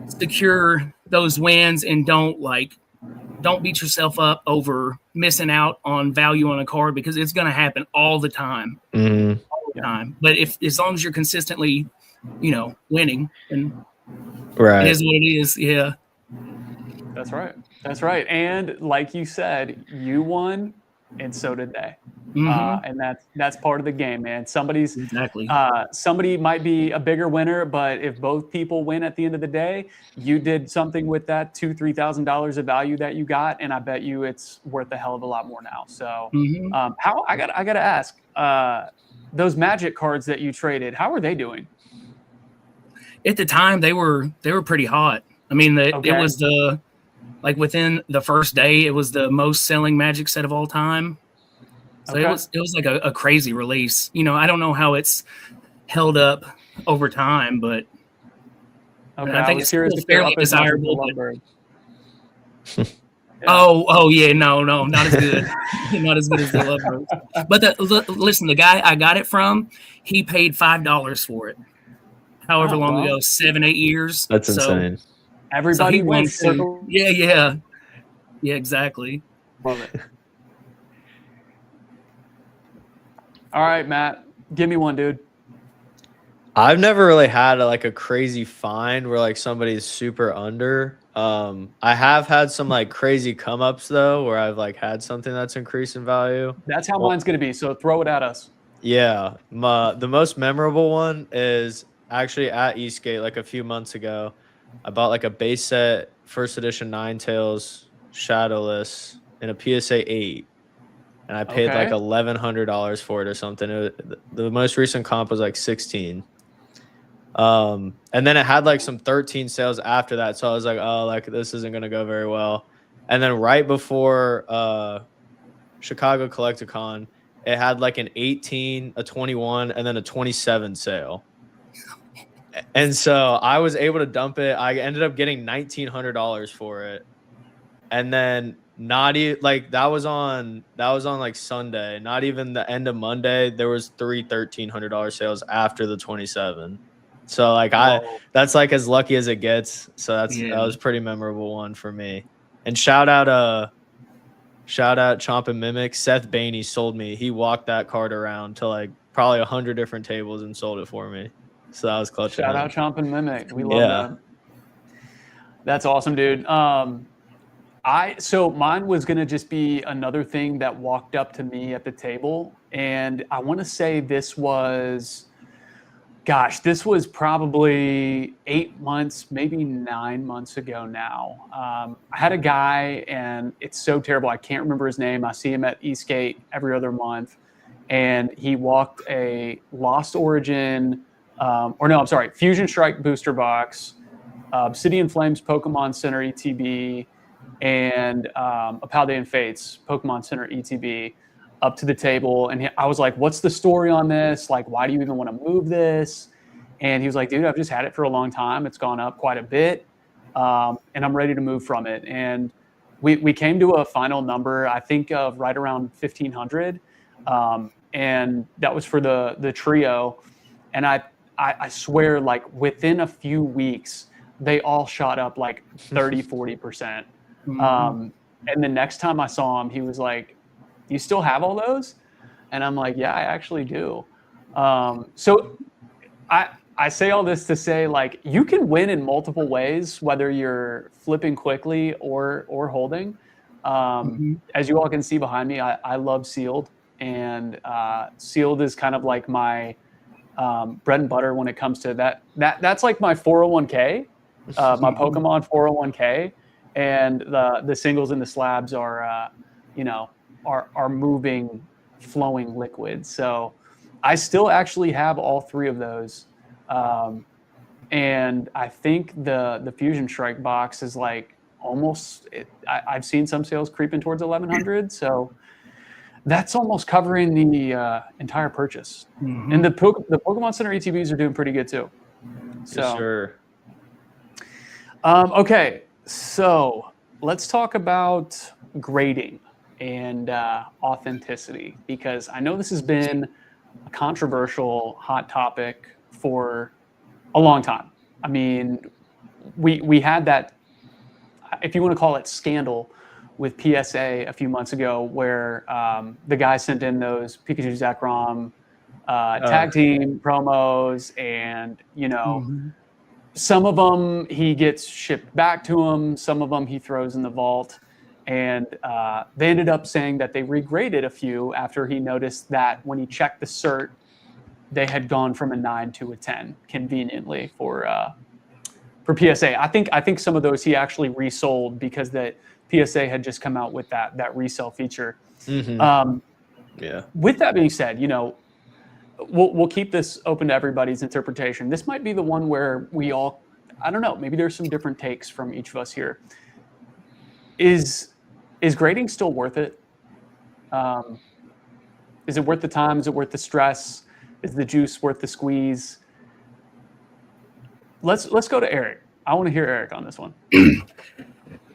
secure those wins and don't beat yourself up over missing out on value on a card, because it's going to happen all the time.
Mhm.
All the time. But as long as you're consistently, you know, winning, and
Right.
it is what it is. Yeah.
That's right. That's right. And like you said, you won, and so did they. And that's part of the game, man.
Exactly.
Somebody might be a bigger winner, but if both people win at the end of the day, you did something with that $2,000-$3,000 of value that you got, and I bet you it's worth a hell of a lot more now. So, how I gotta ask, those Magic cards that you traded, how are they doing?
At the time, they were pretty hot. I mean, it was within the first day, it was the most selling Magic set of all time. So it was like a crazy release. You know, I don't know how it's held up over time, but I think it's still fairly desirable. Oh yeah, no, not as good, not as good as the Lovebirds. But listen, the guy I got it from, he paid $5 for it. However long ago, 7-8 years.
That's insane.
Everybody wins.
Yeah, exactly.
Love it. All right, Matt, give me one, dude.
I've never really had a crazy find where like somebody's super under. I have had some like crazy come ups though, where I've like had something that's increased in value.
That's how mine's gonna be. So throw it at us.
Yeah, the most memorable one is actually at Eastgate like a few months ago. I bought like a base set first edition Ninetales Shadowless in a PSA 8. And I paid like $1,100 for it or something. The most recent comp was like 16. And then it had like some 13 sales after that. So I was like, oh, like this isn't going to go very well. And then right before Chicago Collecticon, it had like an 18, a 21, and then a 27 sale. And so I was able to dump it. I ended up getting $1,900 for it. And then not even like that was on like Sunday, not even the end of Monday, there was three $1,300 sales after the 27. So like that's like as lucky as it gets. So that was a pretty memorable one for me. And shout out Chomp and Mimic. Seth Bainey sold me. He walked that card around to like probably 100 different tables and sold it for me. So that was clutch.
Shout out Chomp and Mimic. We love that. That's awesome, dude. So mine was going to just be another thing that walked up to me at the table. And I want to say this was probably 8 months, maybe 9 months ago now. I had a guy, and it's so terrible. I can't remember his name. I see him at Eastgate every other month. And he walked a Lost Origin, Fusion Strike booster box, Obsidian Flames Pokemon Center ETB, and a Paldean Fates Pokemon Center ETB up to the table. And I was like, what's the story on this? Like, why do you even want to move this? And he was like, dude, I've just had it for a long time. It's gone up quite a bit. And I'm ready to move from it. And we came to a final number, I think of right around 1,500. And that was for the trio. And I swear, like within a few weeks, they all shot up like 30, 40%. And the next time I saw him, he was like, you still have all those? And I'm like, yeah, I actually do. So I say all this to say, like, you can win in multiple ways, whether you're flipping quickly or holding. As you all can see behind me, I love sealed, and sealed is kind of like my bread and butter when it comes to that. That's like my 401k, my Pokemon 401k. And the singles and the slabs are moving, flowing liquids. So I still actually have all three of those. And I think the Fusion Strike box is like almost, I've seen some sales creeping towards 1,100. So that's almost covering the entire purchase.
Mhm.
And the Pokemon Center ETBs are doing pretty good too. So,
Yes, sir.
Okay, so let's talk about grading and authenticity, because I know this has been a controversial hot topic for a long time. I mean, we had that, if you want to call it, scandal with PSA a few months ago, where the guy sent in those Pikachu Zekrom tag team promos, and
Mhm.
some of them he gets shipped back to him, some of them he throws in the vault, and they ended up saying that they regraded a few after he noticed that when he checked the cert, they had gone from a 9 to a 10 conveniently for PSA. I think some of those he actually resold because that PSA had just come out with that resell feature.
Mm-hmm. Yeah.
With that being said, we'll keep this open to everybody's interpretation. This might be the one where we all, I don't know, maybe there's some different takes from each of us here. Is grading still worth it? Is it worth the time? Is it worth the stress? Is the juice worth the squeeze? Let's go to Eric. I want to hear Eric on this one.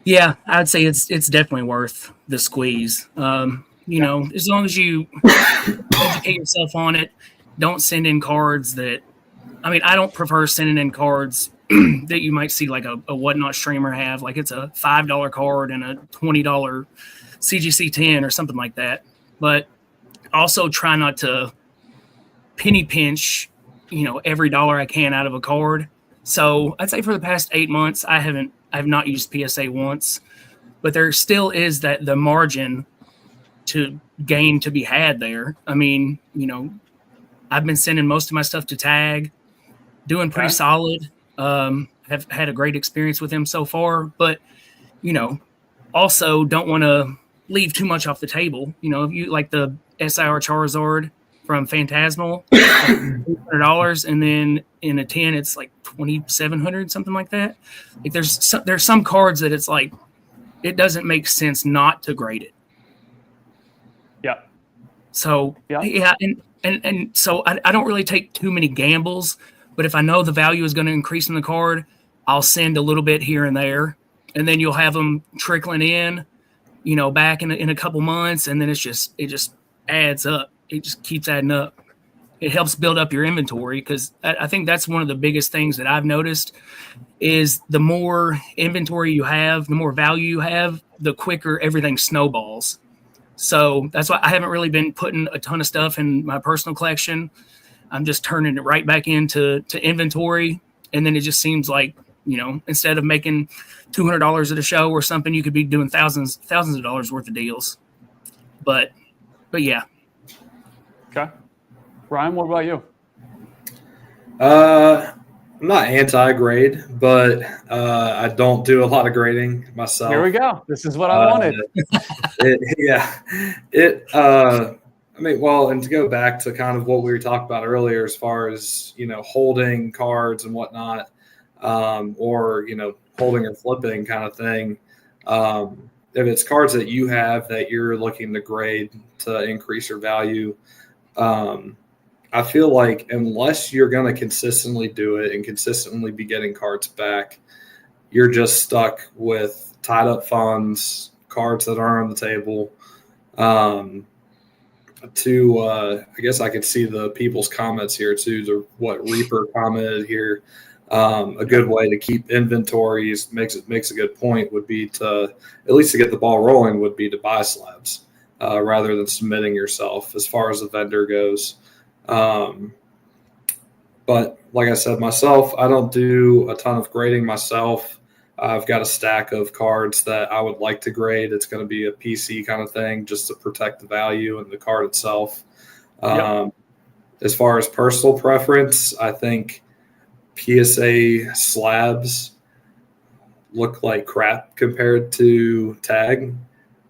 Yeah, I'd say it's definitely worth the squeeze. As long as you educate yourself on it, don't send in cards that. I mean, I don't prefer sending in cards that you might see like a whatnot streamer have, like it's a $5 card and a $20 CGC 10 or something like that. But also try not to penny pinch, every dollar I can out of a card. So I'd say for the past 8 months, I have not used PSA once, but there still is the margin to gain to be had there. I mean, I've been sending most of my stuff to Tag, doing pretty solid. Have had a great experience with him so far, but also don't want to leave too much off the table. If you like the SIR Charizard from Phantasmal, $100, and then in a 10 it's like 2,700, something like that. Like there's some cards that it's like it doesn't make sense not to grade it.
Yeah.
So yeah, and so I don't really take too many gambles, but if I know the value is going to increase in the card, I'll send a little bit here and there, and then you'll have them trickling in, back in a couple months, and then it just adds up. It just keeps adding up. It helps build up your inventory, because I think that's one of the biggest things that I've noticed is the more inventory you have, the more value you have, the quicker everything snowballs. So that's why I haven't really been putting a ton of stuff in my personal collection. I'm just turning it right back into inventory. And then it just seems like, instead of making $200 at a show or something, you could be doing thousands of dollars worth of deals. But yeah.
Okay. Ryan, what about you?
I'm not anti-grade, but I don't do a lot of grading myself.
Here we go. This is what I wanted.
And to go back to kind of what we were talking about earlier, as far as holding cards and whatnot, or holding or flipping kind of thing. If it's cards that you have that you're looking to grade to increase your value, I feel like unless you're going to consistently do it and consistently be getting cards back, you're just stuck with tied up funds, cards that aren't on the table. I guess I could see the people's comments here too, to what Reaper commented here. A good way to keep inventories makes a good point would be to, at least to get the ball rolling, would be to buy slabs rather than submitting yourself as far as the vendor goes. But like I said, myself, I don't do a ton of grading myself. I've got a stack of cards that I would like to grade. It's going to be a PC kind of thing just to protect the value and the card itself. As far as personal preference, I think PSA slabs look like crap compared to Tag.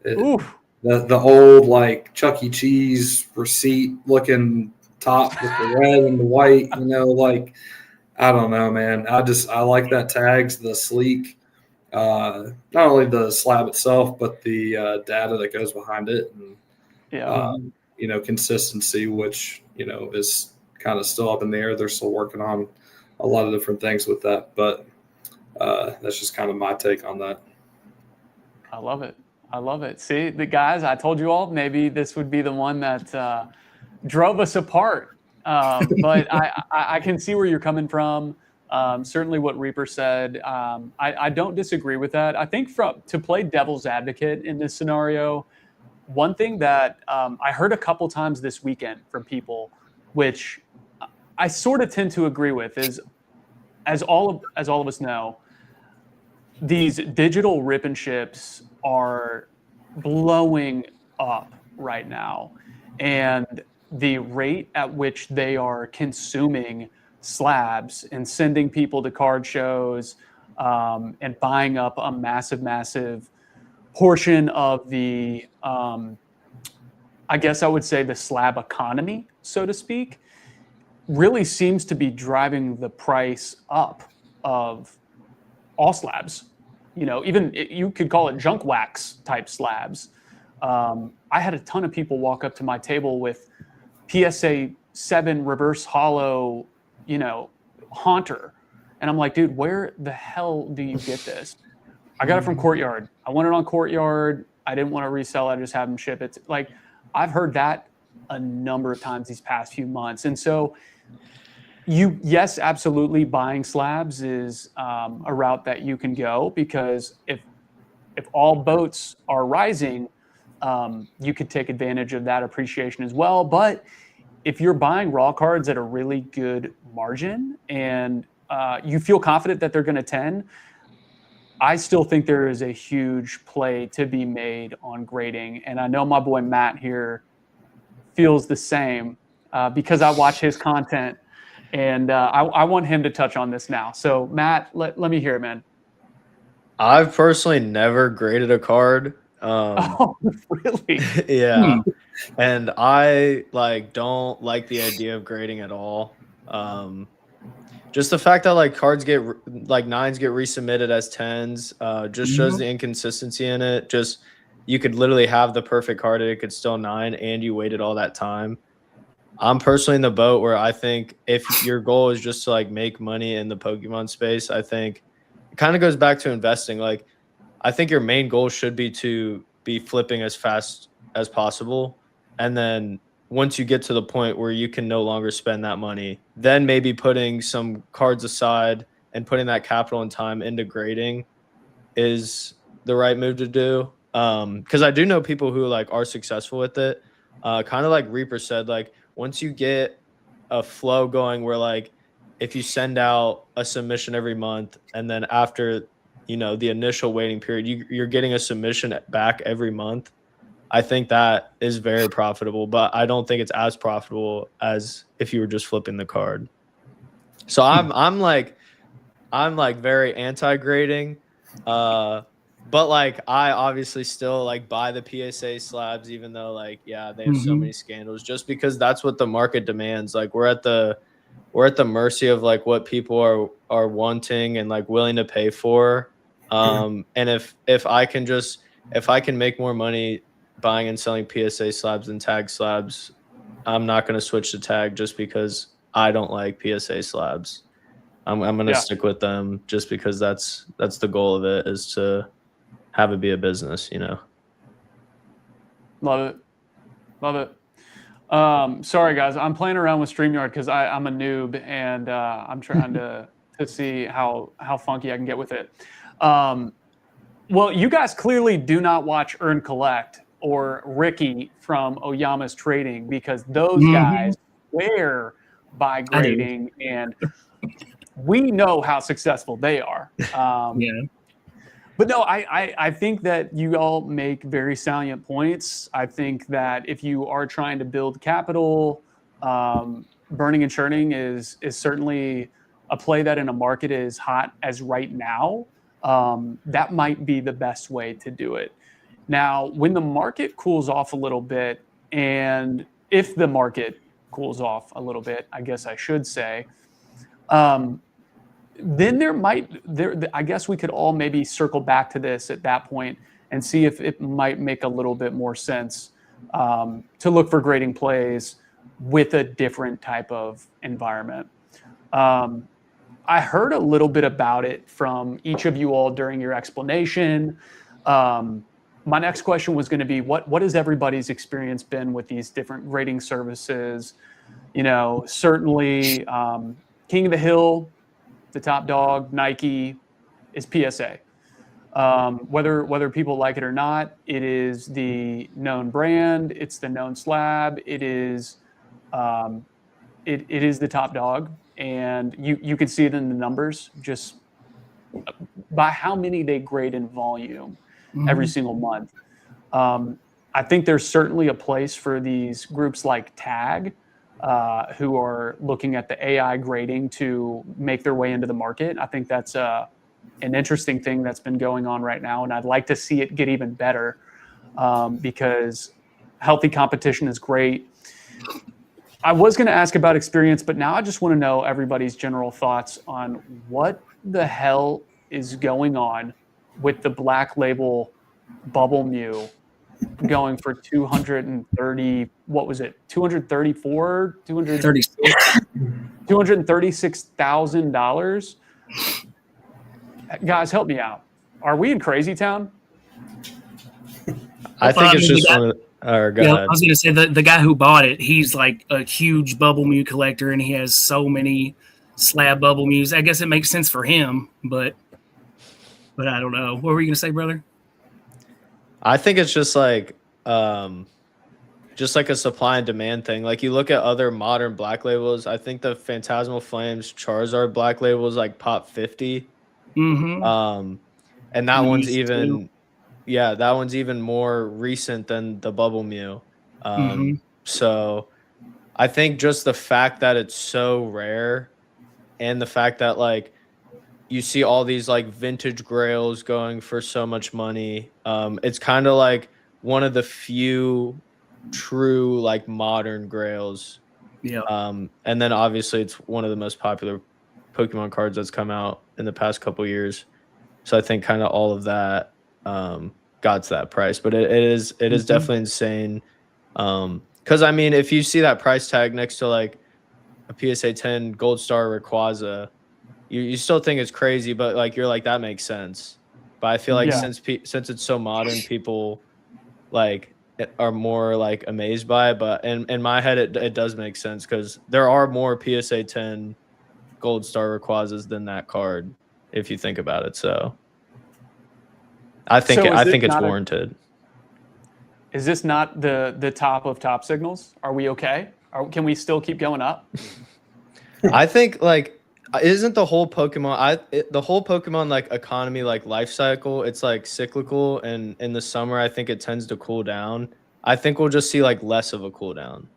The old like Chuck E. Cheese receipt looking top with the red and the white, I don't know, man. I like that Tags, the sleek, not only the slab itself, but the data that goes behind it. And
Yeah.
Consistency, which, is kind of still up in the air. They're still working on a lot of different things with that, but that's just kind of my take on that.
I love it. I love it. See, the guys, I told you all, maybe this would be the one that drove us apart. But I can see where you're coming from. Certainly what Reaper said. I don't disagree with that. I think to play devil's advocate in this scenario, one thing that I heard a couple times this weekend from people, which I sort of tend to agree with, is as all of us know, these digital rip and ships are blowing up right now. And the rate at which they are consuming slabs and sending people to card shows and buying up a massive portion of the, I guess I would say the slab economy, so to speak, really seems to be driving the price up of all slabs. Even you could call it junk wax type slabs. I had a ton of people walk up to my table with PSA 7 reverse hollow, Haunter. And I'm like, dude, where the hell do you get this? I got it from Courtyard. I went it on Courtyard. I didn't want to resell it. I just have them ship it. Like, I've heard that a number of times these past few months. And so yes, absolutely, buying slabs is a route that you can go, because if all boats are rising, you could take advantage of that appreciation as well. But if you're buying raw cards at a really good margin and you feel confident that they're going to 10, I still think there is a huge play to be made on grading. And I know my boy Matt here feels the same because I watch his content. And I want him to touch on this now. So, Matt, let me hear it, man.
I've personally never graded a card.
Oh, really?
Yeah. And I don't like the idea of grading at all. Just the fact that cards get 9s get resubmitted as 10s just shows the inconsistency in it. Just, you could literally have the perfect card and it could still 9 and you waited all that time. I'm personally in the boat where I think if your goal is just to make money in the Pokemon space, I think it kind of goes back to investing. I think your main goal should be to be flipping as fast as possible. And then once you get to the point where you can no longer spend that money, then maybe putting some cards aside and putting that capital and time into grading is the right move to do. Because I do know people who are successful with it. Kind of like Reaper said, once you get a flow going where if you send out a submission every month and then after the initial waiting period you're getting a submission back every month, I think that is very profitable. But I don't think it's as profitable as if you were just flipping the card. So I'm very anti-grading, but I obviously still buy the PSA slabs, even though they have so many scandals, just because that's what the market demands. We're at the mercy of what people are wanting and willing to pay for. And if I can make more money buying and selling PSA slabs than tag slabs, I'm not going to switch to tag just because I don't like PSA slabs. I'm going to stick with them just because that's the goal of it, is to have it be a business,
Love it. Sorry guys, I'm playing around with StreamYard because I'm a noob and I'm trying to see how funky I can get with it. Well, you guys clearly do not watch Earn Collect or Ricky from Oyama's Trading, because those guys swear by grading, and we know how successful they are. But no, I think that you all make very salient points. I think that if you are trying to build capital, burning and churning is certainly a play that in a market as hot as right now, that might be the best way to do it. Now, when the market cools off a little bit, and if the market cools off a little bit, I guess I should say, then I guess we could all maybe circle back to this at that point and see if it might make a little bit more sense to look for grading plays with a different type of environment. I heard a little bit about it from each of you all during your explanation. My next question was going to be, what has everybody's experience been with these different grading services? You know, certainly King of the Hill, the top dog, Nike, is PSA. Whether people like it or not, it is the known brand. It's the known slab. It is the top dog, and you can see it in the numbers just by how many they grade in volume every single month. I think there's certainly a place for these groups like Tag, who are looking at the AI grading to make their way into the market. I think that's an interesting thing that's been going on right now, and I'd like to see it get even better, because healthy competition is great. I was going to ask about experience, but now I just want to know everybody's general thoughts on what the hell is going on with the Black Label Bubble Mew going for 230, what was it? 234, $236,000. Guys, help me out. Are we in Crazy Town?
I think it's just one of the, or go ahead.
I was going to say the guy who bought it, he's like a huge Bubble Mew collector, and he has so many slab Bubble Mews. I guess it makes sense for him, but I don't know. What were you going to say, brother?
I think it's just like a supply and demand thing. Like you look at other modern Black Labels, I think the Phantasmal Flames Charizard Black Label is like pop 50. And that one's even, that one's even more recent than the Bubble Mew. So I think just the fact that it's so rare, and the fact that like you see all these like vintage grails going for so much money, it's kind of like one of the few true like modern grails. And then obviously it's one of the most popular Pokemon cards that's come out in the past couple years. So I think kind of all of that got to that price, but it is definitely insane. Because I mean, if you see that price tag next to like a PSA 10 Gold Star Rayquaza, you still think it's crazy, but like you're like, that makes sense. But I feel like since it's so modern, people like are more like amazed by it. But in my head, it does make sense, because there are more PSA 10 Gold Star Rayquazas than that card, if you think about it. So I think it's warranted.
Is this not the top of top signals? Are we okay? Can we still keep going up?
I think like, isn't the whole Pokemon like economy, like life cycle, it's like cyclical, and in the summer I think it tends to cool down. I think we'll just see like less of a cool down.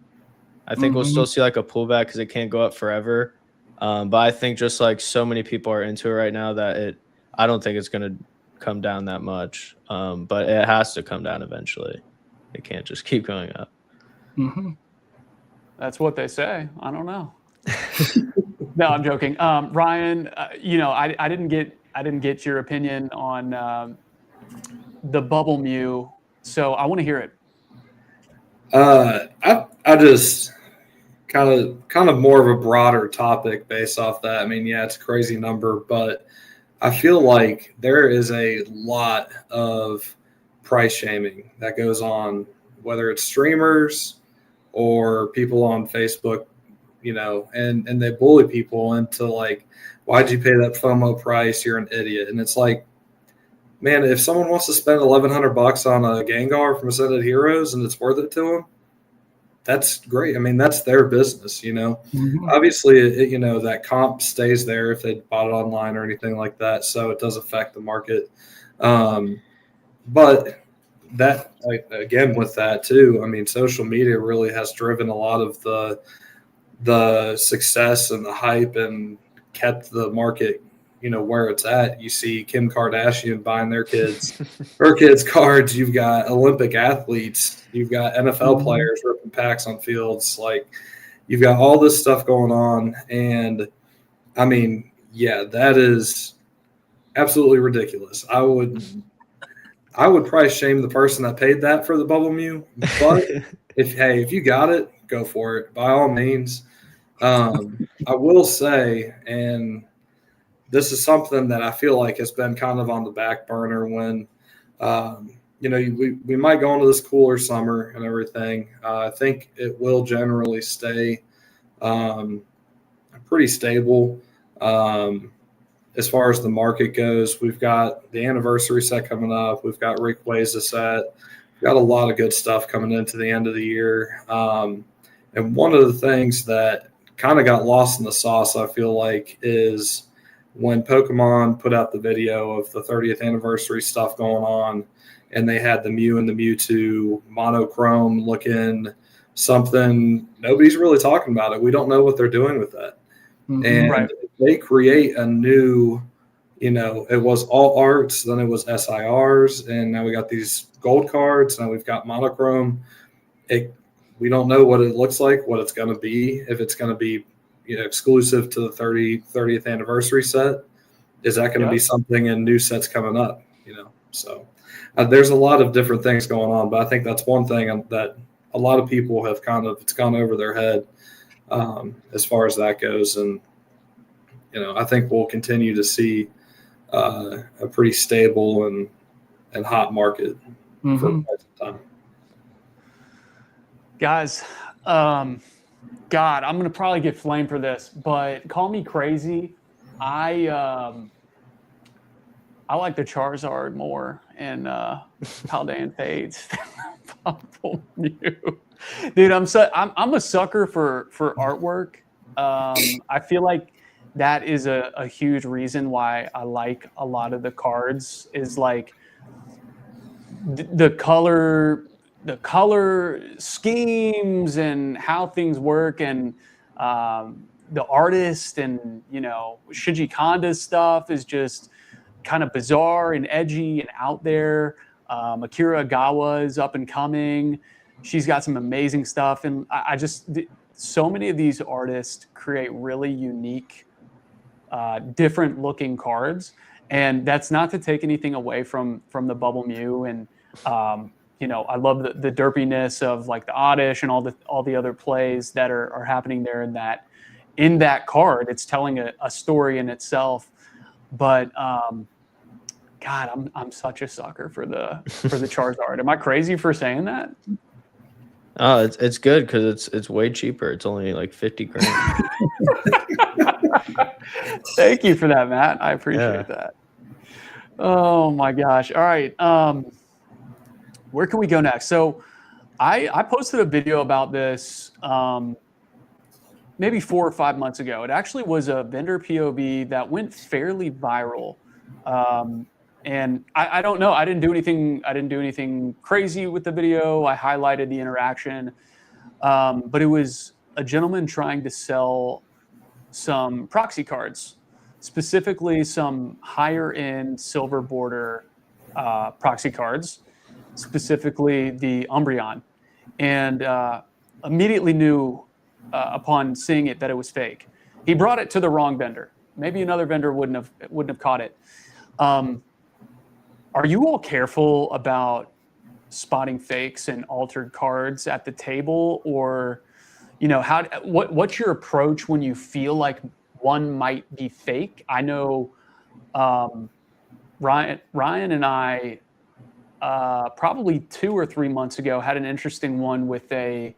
I think we'll still see like a pullback because it can't go up forever. But I think just like so many people are into it right now that I don't think it's going to come down that much. But it has to come down eventually. It can't just keep going up.
That's what they say. I don't know. No, I'm joking. Ryan, I didn't get your opinion on the Bubble Mew, so I want to hear it.
I just kind of more of a broader topic based off that. I mean, yeah, it's a crazy number, but I feel like there is a lot of price shaming that goes on, whether it's streamers or people on Facebook, and they bully people into like, why'd you pay that FOMO price? You're an idiot. And it's like, man, if someone wants to spend $1,100 on a Gengar from Ascended Heroes and it's worth it to them, that's great. I mean, that's their business, Obviously, that comp stays there if they bought it online or anything like that. So it does affect the market. But that, again, with that too, I mean, social media really has driven a lot of the success and the hype and kept the market, where it's at. You see Kim Kardashian buying her kids' cards. You've got Olympic athletes. You've got NFL players ripping packs on fields. Like, you've got all this stuff going on. And I mean, yeah, that is absolutely ridiculous. I would probably shame the person that paid that for the Bubble Mew. But if you got it, go for it by all means. I will say, and this is something that I feel like has been kind of on the back burner when, we might go into this cooler summer and everything. I think it will generally stay pretty stable. As far as the market goes, we've got the anniversary set coming up. We've got Rayquaza set. We've got a lot of good stuff coming into the end of the year. And one of the things that kind of got lost in the sauce, I feel like, is when Pokemon put out the video of the 30th anniversary stuff going on, and they had the Mew and the Mewtwo monochrome looking something. Nobody's really talking about it. We don't know what they're doing with that. And they create a new, it was all arts, then it was SIRs, and now we got these gold cards. Now we've got monochrome. We don't know what it looks like, what it's going to be, if it's going to be exclusive to the 30th anniversary set. Is that going to be something in new sets coming up? So there's a lot of different things going on, but I think that's one thing that a lot of people have it's gone over their head as far as that goes. And, I think we'll continue to see a pretty stable and hot market for quite some time.
Guys, God, I'm going to probably get flamed for this, but call me crazy. I like the Charizard more in Paldean Fades. Dude, I'm a sucker for artwork. I feel like that is a huge reason why I like a lot of the cards is like the color schemes and how things work, and the artist and Shinji Konda's stuff is just kind of bizarre and edgy and out there. Akira Agawa is up and coming. She's got some amazing stuff, and so many of these artists create really unique, different looking cards, and that's not to take anything away from the Bubble Mew. And I love the derpiness of like the Oddish and all the other plays that are happening there in that card. It's telling a story in itself. But God, I'm such a sucker for the Charizard. Am I crazy for saying that?
Oh, it's good because it's way cheaper. It's only like 50 grand.
Thank you for that, Matt. I appreciate that. Oh my gosh. All right. Where can we go next? So I posted a video about this maybe 4 or 5 months ago. It actually was a vendor POV that went fairly viral. And I don't know. I didn't do anything crazy with the video. I highlighted the interaction. But it was a gentleman trying to sell some proxy cards, specifically some higher end silver border proxy cards, specifically the Umbreon, and immediately knew upon seeing it that it was fake. He brought it to the wrong vendor. Maybe another vendor wouldn't have caught it. Are you all careful about spotting fakes and altered cards at the table, or what's your approach when you feel like one might be fake? I know Ryan and I probably 2 or 3 months ago had an interesting one with a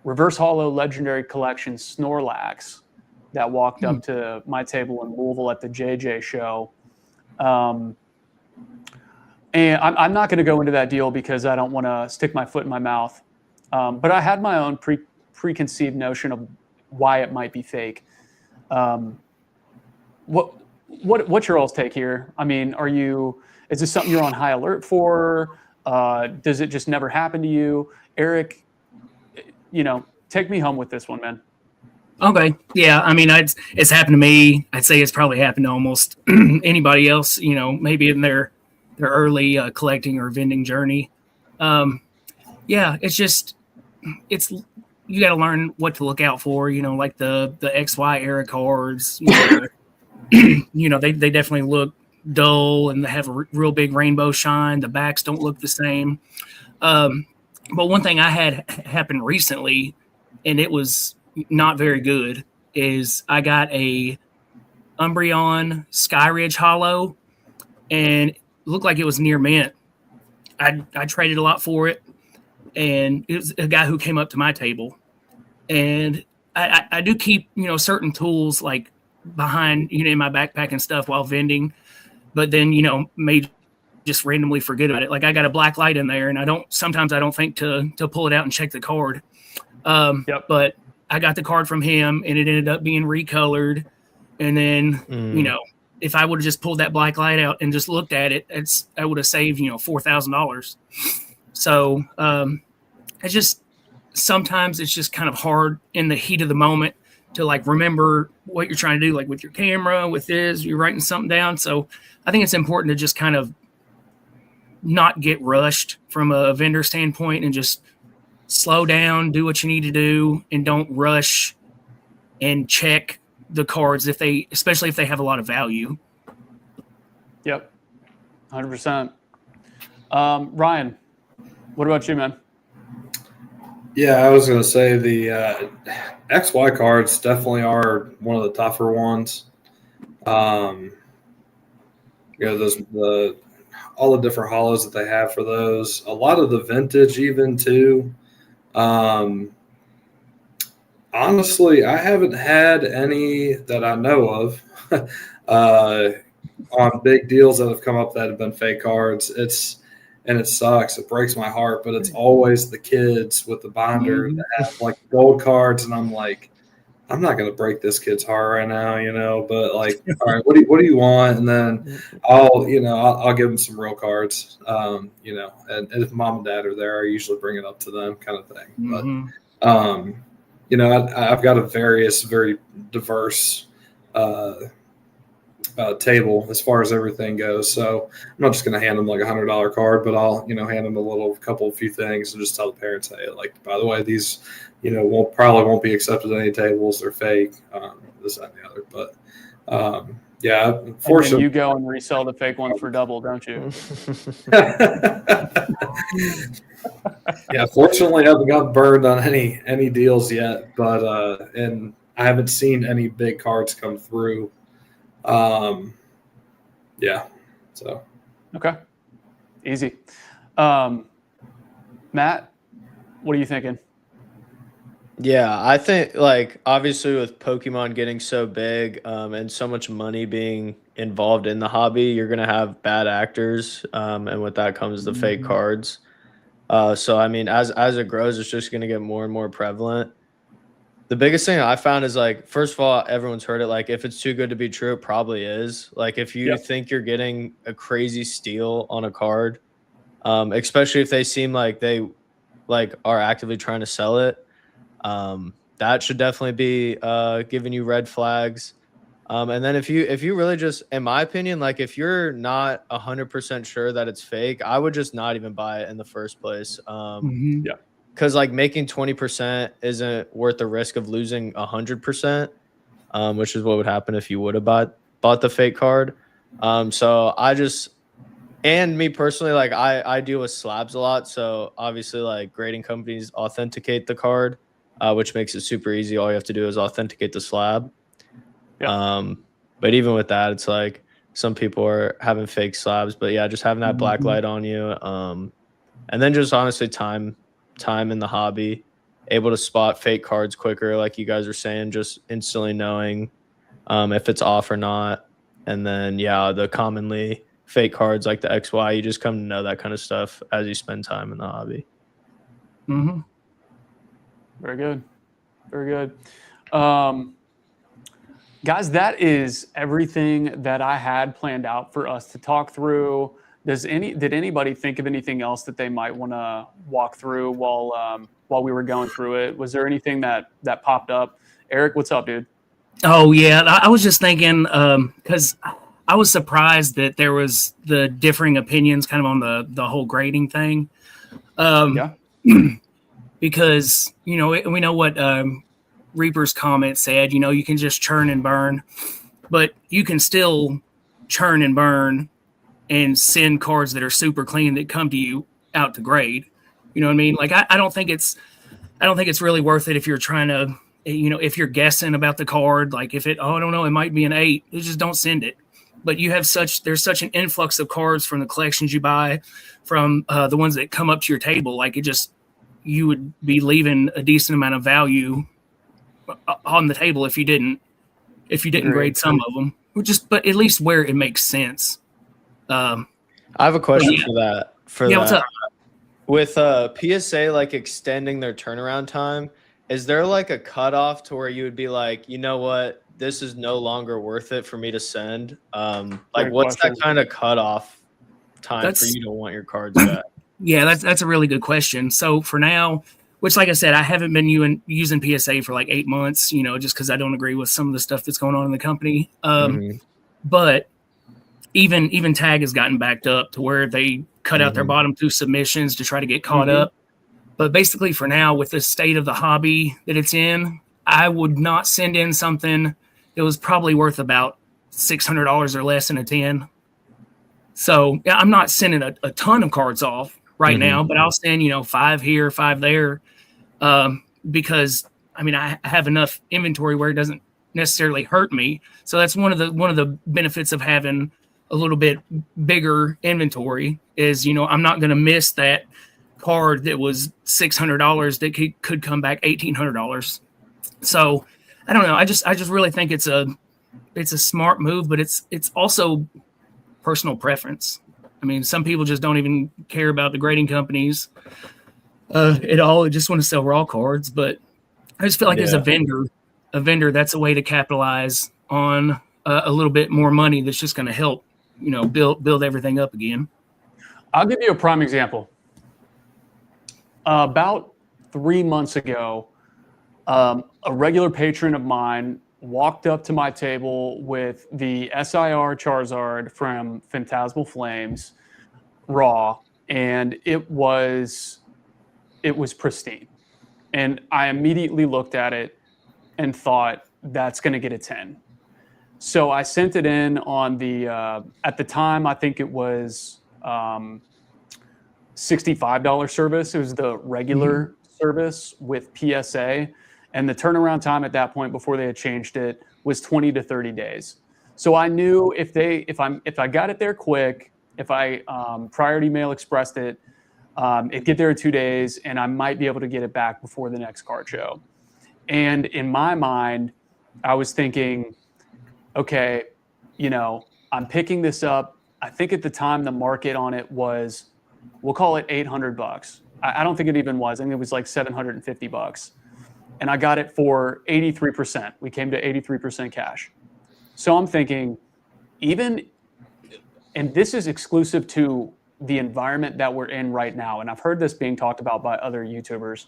reverse holo legendary collection Snorlax that walked up to my table in Louisville at the JJ show. And I'm not going to go into that deal because I don't want to stick my foot in my mouth. But I had my own preconceived notion of why it might be fake. What's your all's take here? I mean, is this something you're on high alert for? Does it just never happen to you? Eric, take me home with this one, man.
Okay. Yeah. I mean, it's happened to me. I'd say it's probably happened to almost anybody else, maybe in their early collecting or vending journey. Yeah, you got to learn what to look out for, like the XY era cards, they definitely look dull and they have a real big rainbow shine. The backs don't look the same. But one thing I had happen recently, and it was not very good, is I got a Umbreon Skyridge Hollow, and it looked like it was near mint. I traded a lot for it, and it was a guy who came up to my table. And I do keep, certain tools like behind, in my backpack and stuff while vending, but then, may just randomly forget about it. Like I got a black light in there, and sometimes I don't think to pull it out and check the card. But I got the card from him, and it ended up being recolored. And then, if I would have just pulled that black light out and just looked at it, I would have saved, $4,000. So sometimes it's just kind of hard in the heat of the moment to like remember what you're trying to do, like with your camera, with this, you're writing something down. So I think it's important to just kind of not get rushed from a vendor standpoint and just slow down, do what you need to do, and don't rush and check the cards especially if they have a lot of value.
Yep. 100%. Ryan, what about you, man?
Yeah, I was going to say the XY cards definitely are one of the tougher ones. All the different hollows that they have for those. A lot of the vintage even too. Honestly, I haven't had any that I know of on big deals that have come up that have been fake cards. And it sucks. It breaks my heart, but it's always the kids with the binder that have like gold cards, and I'm like, I'm not going to break this kid's heart right now, But like, all right, what do you want? And then I'll give them some real cards, and if mom and dad are there, I usually bring it up to them, kind of thing. But I've got a very diverse table as far as everything goes. So I'm not just going to hand them like $100 card, but I'll, hand them a few things and just tell the parents, hey, like, by the way, these, probably won't be accepted at any tables. They're fake, this, that, and the other. But yeah,
fortunately, you go and resell the fake ones for double, don't you?
Yeah, fortunately, I haven't got burned on any deals yet, but and I haven't seen any big cards come through. Yeah. So.
Okay. Easy. Matt, what are you thinking?
Yeah, I think like obviously with Pokemon getting so big and so much money being involved in the hobby, you're gonna have bad actors, and with that comes the fake cards. So I mean, as it grows, it's just gonna get more and more prevalent. The biggest thing I found is like, first of all, everyone's heard it. Like, if it's too good to be true, it probably is. Like, if you think you're getting a crazy steal on a card, especially if they seem like they are actively trying to sell it, that should definitely be giving you red flags. And then if you really just, in my opinion, like if you're not 100% sure that it's fake, I would just not even buy it in the first place. Because like making 20% isn't worth the risk of losing 100%, which is what would happen if you would have bought the fake card. So and me personally, like I deal with slabs a lot. So obviously like grading companies authenticate the card, which makes it super easy. All you have to do is authenticate the slab. But even with that, it's like some people are having fake slabs, but yeah, just having that black light on you. And then just honestly time in the hobby, able to spot fake cards quicker, like you guys are saying, just instantly knowing if it's off or not. And then the commonly fake cards like the XY, you just come to know that kind of stuff as you spend time in the hobby.
Very good. Guys, that is everything that I had planned out for us to talk through. Did anybody think of anything else that they might want to walk through while we were going through it? Was there anything that popped up? Eric, what's up, dude?
Oh yeah, I was just thinking because I was surprised that there was the differing opinions kind of on the whole grading thing. Because we know what Reaper's comment said. You can just churn and burn, but you can still churn and burn and send cards that are super clean that come to you out to grade. You know what I mean? Like I don't think it's really worth it if you're trying to, if you're guessing about the card, like if it, I don't know, it might be an 8, you just don't send it. But there's such an influx of cards from the collections you buy, from the ones that come up to your table. Like you would be leaving a decent amount of value on the table if you didn't grade some of them. But at least where it makes sense.
I have a question for that.
What's up?
With PSA like extending their turnaround time, is there like a cutoff to where you would be like, you know what, this is no longer worth it for me to send? Like, what's that kind of cutoff time for you to want your cards back?
Yeah, that's a really good question. So for now, which, like I said, I haven't been using PSA for like 8 months, just because I don't agree with some of the stuff that's going on in the company. But even Tag has gotten backed up to where they cut out their bottom 2 submissions to try to get caught up. But basically for now, with the state of the hobby that it's in, I would not send in something that was probably worth about $600 or less in a 10. So yeah, I'm not sending a ton of cards off right now, but I'll send, 5 here, 5 there. Because I have enough inventory where it doesn't necessarily hurt me. So that's one of the benefits of having a little bit bigger inventory is, I'm not going to miss that card that was $600 that could come back $1,800. So I don't know. I just really think it's a smart move, but it's also personal preference. Some people just don't even care about the grading companies at all. They just want to sell raw cards. But I just feel like as a vendor, that's a way to capitalize on a little bit more money that's just going to help, build everything up again.
I'll give you a prime example. About 3 months ago, a regular patron of mine walked up to my table with the SIR Charizard from Phantasmal Flames raw, and it was pristine. And I immediately looked at it and thought, that's going to get a 10. So I sent it in on the, at the time, I think it was $65 service. It was the regular service with PSA. And the turnaround time at that point before they had changed it was 20 to 30 days. So I knew if I got it there quick, if I priority mail expressed it, it'd get there in 2 days and I might be able to get it back before the next card show. And in my mind, I was thinking, okay, I'm picking this up. I think at the time the market on it was, we'll call it $800. I don't think it even was. I think it was like $750. And I got it for 83%. We came to 83% cash. So I'm thinking, and this is exclusive to the environment that we're in right now, and I've heard this being talked about by other YouTubers,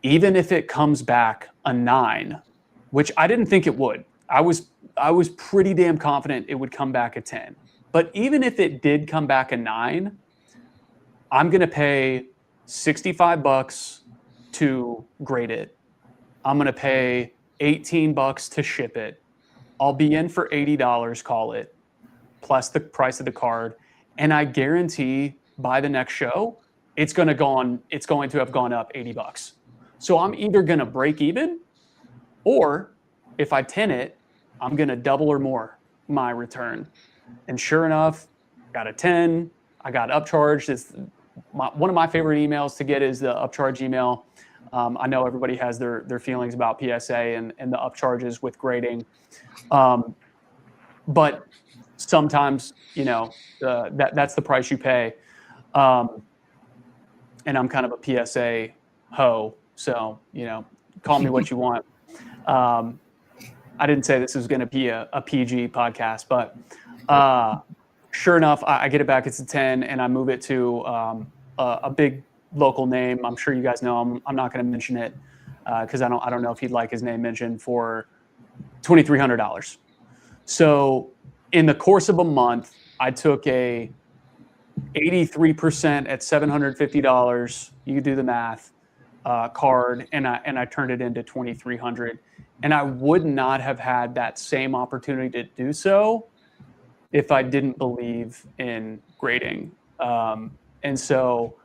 even if it comes back a 9, which I didn't think it would. I was pretty damn confident it would come back a 10. But even if it did come back a 9, I'm going to pay $65 to grade it. I'm going to pay $18 to ship it. I'll be in for $80, call it, plus the price of the card. And I guarantee by the next show, it's going to have gone up $80. So I'm either going to break even, or if I 10 it, I'm going to double or more my return. And sure enough, got a 10. I got upcharged. One of my favorite emails to get is the upcharge email. I know everybody has their feelings about PSA and the upcharges with grading. But sometimes, that's the price you pay. And I'm kind of a PSA hoe. So, call me what you want. I didn't say this was going to be a PG podcast, but sure enough, I get it back. It's a 10, and I move it to a big local name. I'm sure you guys know him. I'm not going to mention it because I don't know if he'd like his name mentioned, for $2,300. So in the course of a month, I took a 83% at $750. You can do the math. Card, and I turned it into $2,300. And I would not have had that same opportunity to do so if I didn't believe in grading. And so,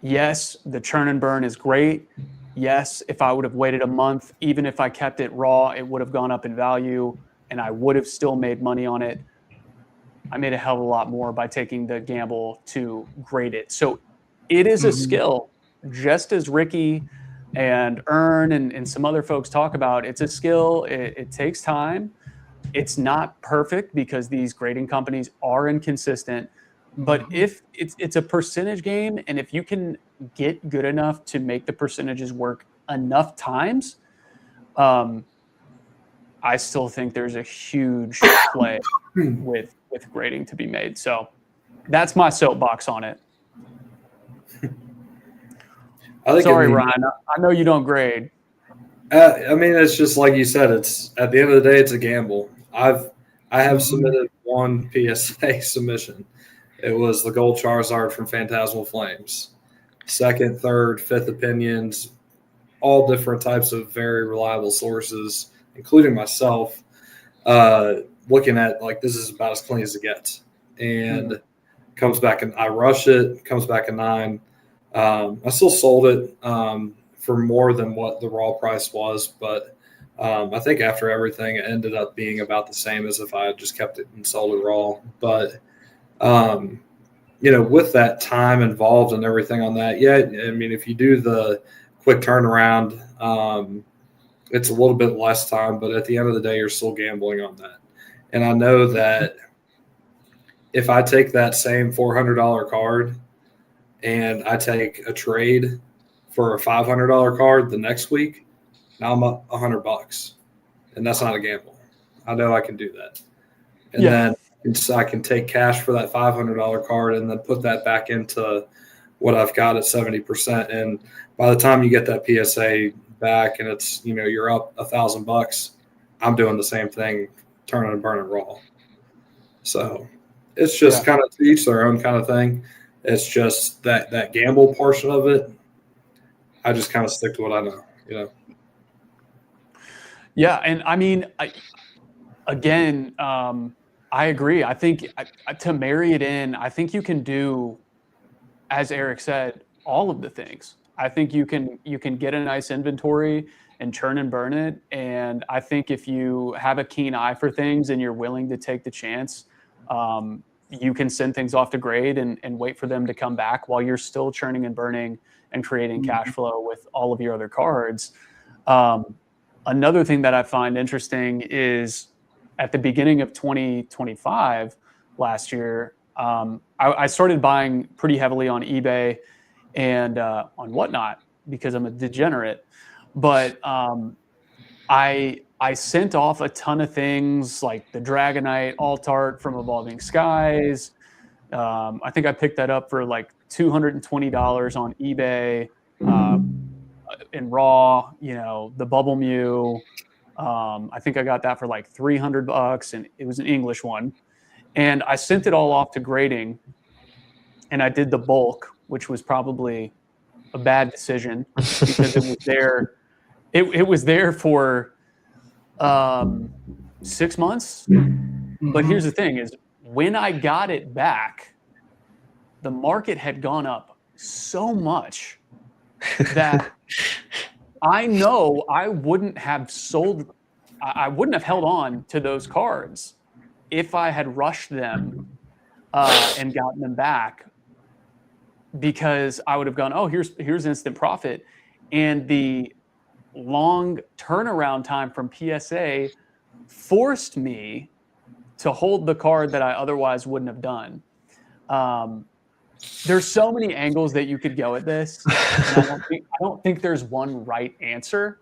yes, the churn and burn is great. Yes, if I would have waited a month, even if I kept it raw, it would have gone up in value and I would have still made money on it. I made a hell of a lot more by taking the gamble to grade it. So it is a skill, just as Ricky and Ern and some other folks talk about. It's a skill. It takes time. It's not perfect because these grading companies are inconsistent. But if it's a percentage game, and if you can get good enough to make the percentages work enough times, I still think there's a huge play with grading to be made. So that's my soapbox on it. Sorry, Ryan. I know you don't grade.
I mean, it's just like you said. It's at the end of the day, it's a gamble. I have submitted one PSA submission. It was the Gold Charizard from Phantasmal Flames. Second, third, fifth opinions, all different types of very reliable sources, including myself, looking at like this is about as clean as it gets. And comes back and I rush it, comes back a 9. I still sold it for more than what the raw price was, but I think after everything, it ended up being about the same as if I had just kept it and sold it raw. But with that time involved and everything on that, yeah, I mean, if you do the quick turnaround, it's a little bit less time, but at the end of the day, you're still gambling on that. And I know that if I take that same $400 card and I take a trade for a $500 card the next week, now I'm up $100, and that's not a gamble. I know I can do that. And then I can take cash for that $500 card and then put that back into what I've got at 70%. And by the time you get that PSA back and it's, you're up $1,000, I'm doing the same thing, turning and burning raw. So it's just kind of to each their own kind of thing. It's just that gamble portion of it. I just kind of stick to what I know,
Yeah. And I mean, I agree. I think to marry it in, I think you can do, as Eric said, all of the things. I think you can get a nice inventory and churn and burn it. And I think if you have a keen eye for things and you're willing to take the chance, you can send things off to grade and wait for them to come back while you're still churning and burning and creating cash flow with all of your other cards. Another thing that I find interesting is at the beginning of 2025 last year, I started buying pretty heavily on eBay and on Whatnot because I'm a degenerate. But I sent off a ton of things like the Dragonite Alt-Art from Evolving Skies. I think I picked that up for like $220 on eBay in raw, the Bubble Mew. I think I got that for like $300 and it was an English one. And I sent it all off to grading and I did the bulk, which was probably a bad decision because it was there. It was there for 6 months. But here's the thing is when I got it back, the market had gone up so much that I know I wouldn't have held on to those cards if I had rushed them and gotten them back, because I would have gone, oh, here's instant profit. And the long turnaround time from PSA forced me to hold the card that I otherwise wouldn't have done. There's so many angles that you could go at this. And I don't think there's one right answer,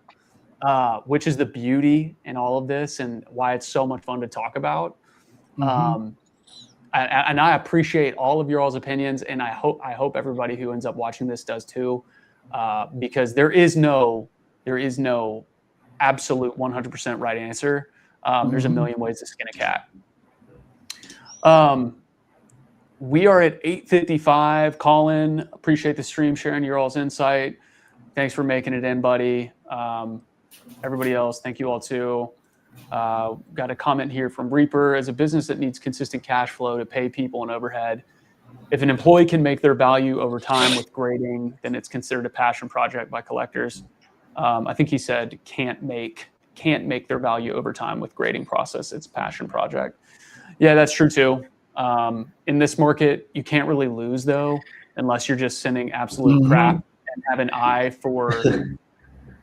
which is the beauty in all of this and why it's so much fun to talk about. And I appreciate all of your all's opinions, and I hope everybody who ends up watching this does too, because there is no absolute 100% right answer. There's a million ways to skin a cat. We are at 8:55. Colin, appreciate the stream, sharing your all's insight. Thanks for making it in, buddy. Everybody else, thank you all too. Got a comment here from Reaper. As a business that needs consistent cash flow to pay people and overhead, if an employee can make their value over time with grading, then it's considered a passion project by collectors. I think he said can't make their value over time with grading process. It's passion project. Yeah, that's true too. In this market, you can't really lose though, unless you're just sending absolute crap and have an eye for.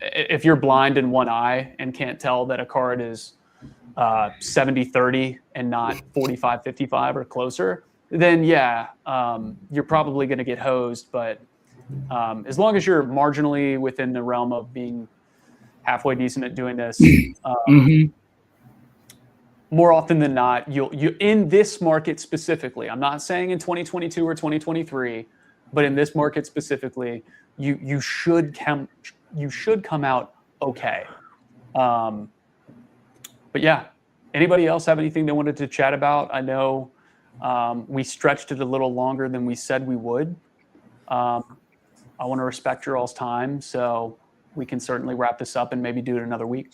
If you're blind in one eye and can't tell that a card is 70-30 and not 45-55 or closer, then yeah, you're probably going to get hosed. But as long as you're marginally within the realm of being halfway decent at doing this, more often than not, you in this market specifically, I'm not saying in 2022 or 2023, but in this market specifically, you should come out okay. But yeah, anybody else have anything they wanted to chat about? I know we stretched it a little longer than we said we would. I want to respect your all's time, so we can certainly wrap this up and maybe do it another week.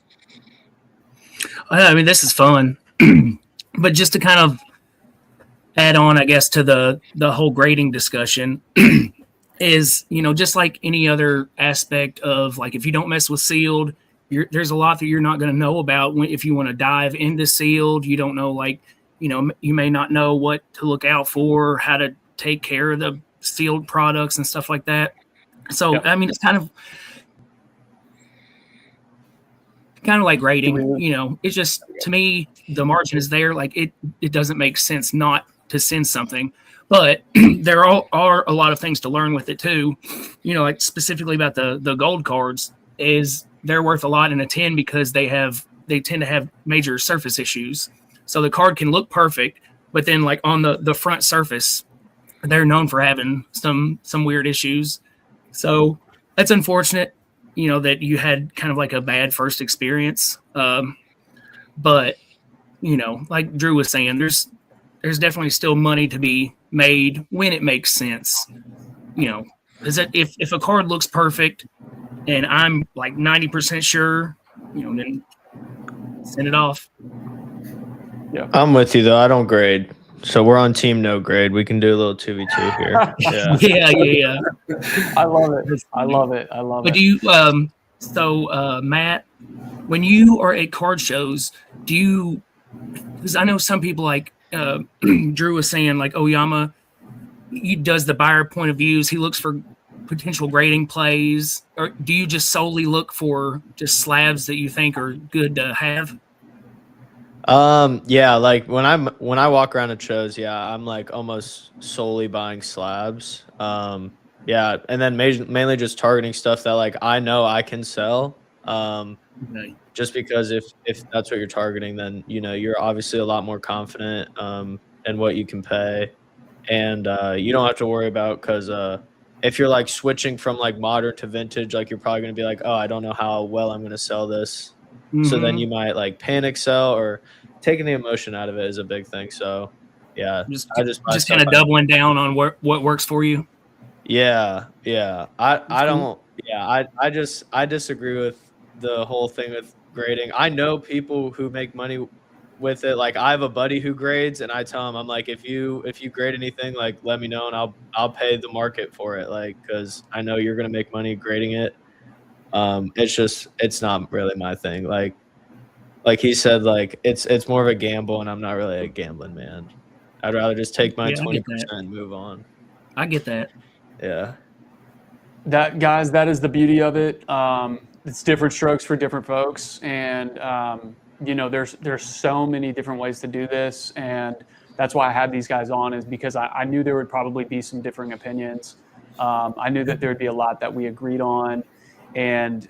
I mean, this is fun. But just to kind of add on, I guess, to the whole grading discussion is, just like any other aspect of, like, if you don't mess with sealed, there's a lot that you're not going to know about if you want to dive into sealed. You don't know, like, you may not know what to look out for, how to take care of the sealed products and stuff like that. So, yep. I mean, it's kind of like grading, it's just, to me, the margin is there. Like it doesn't make sense not to send something, but there are a lot of things to learn with it too. Like specifically about the gold cards, is they're worth a lot in a 10 because they tend to have major surface issues. So the card can look perfect, but then like on the front surface, they're known for having some weird issues. So that's unfortunate, that you had kind of like a bad first experience. But, like Drew was saying, there's definitely still money to be made when it makes sense. Is that if a card looks perfect and I'm like 90% sure, then send it off.
Yeah, I'm with you though. I don't grade. So we're on team no grade. We can do a little 2v2 here.
Yeah.
I love it.
But do you, Matt, when you are at card shows, because I know some people like Drew was saying, like Oyama, he does the buyer point of views. He looks for potential grading plays. Or do you just solely look for just slabs that you think are good to have?
Yeah, like when I walk around at shows, I'm like almost solely buying slabs. Yeah, and then mainly just targeting stuff that like I know I can sell.
Okay.
Just because if that's what you're targeting, then you're obviously a lot more confident in what you can pay, and you don't have to worry about, because if you're like switching from like modern to vintage, like you're probably going to be like, oh, I don't know how well I'm going to sell this. So then you might like panic sell, or taking the emotion out of it is a big thing. So yeah,
just kind of doubling down on what works for you.
Yeah. I disagree with the whole thing with grading. I know people who make money with it. Like I have a buddy who grades, and I tell him, I'm like, if you grade anything, like let me know and I'll pay the market for it, like, because I know you're gonna make money grading it. It's not really my thing. Like he said, like it's more of a gamble, and I'm not really a gambling man. I'd rather just take my 20% and move on.
I get that.
Yeah.
That is the beauty of it. It's different strokes for different folks, and there's so many different ways to do this, and that's why I had these guys on, is because I knew there would probably be some differing opinions. I knew that there would be a lot that we agreed on. And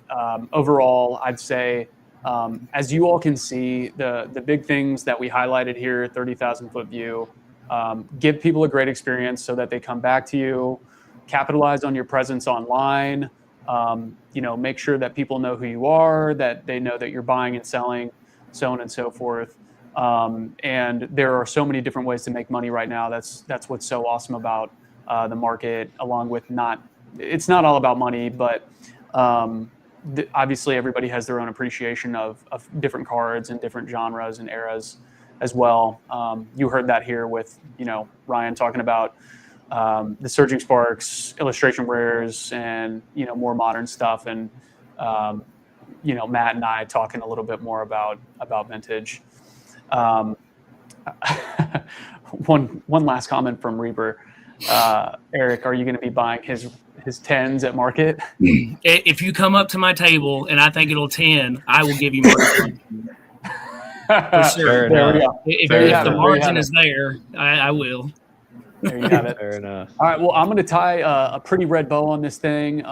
overall, I'd say, as you all can see, the big things that we highlighted here, 30,000-foot view, give people a great experience so that they come back to you, capitalize on your presence online, make sure that people know who you are, that they know that you're buying and selling, so on and so forth. And there are so many different ways to make money right now. That's what's so awesome about the market, along with it's not all about money, but obviously everybody has their own appreciation of different cards and different genres and eras as well. You heard that here with, Ryan talking about the Surging Sparks, illustration rares, and, more modern stuff. And, Matt and I talking a little bit more about vintage. One last comment from Reaper. Eric, are you going to be buying his 10s at market?
If you come up to my table and I think it'll 10, I will give you market. For sure.
There we go.
If
There
the
you
margin
have
is there, I will.
There you have it.
Fair enough.
All right. Well, I'm going to tie a pretty red bow on this thing.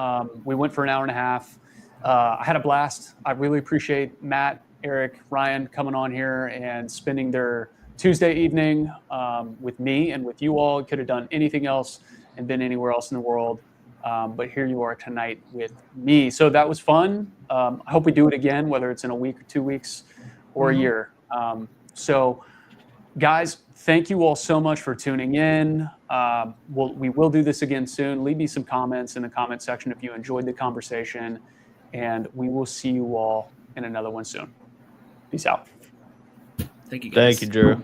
We went for an hour and a half. I had a blast. I really appreciate Matt, Eric, Ryan coming on here and spending their Tuesday evening with me and with you all. Could have done anything else and been anywhere else in the world. But here you are tonight with me. So that was fun. I hope we do it again, whether it's in a week or 2 weeks or a year. So guys, thank you all so much for tuning in. We will do this again soon. Leave me some comments in the comment section if you enjoyed the conversation, and we will see you all in another one soon. Peace out.
Thank you, guys.
Thank you, Drew.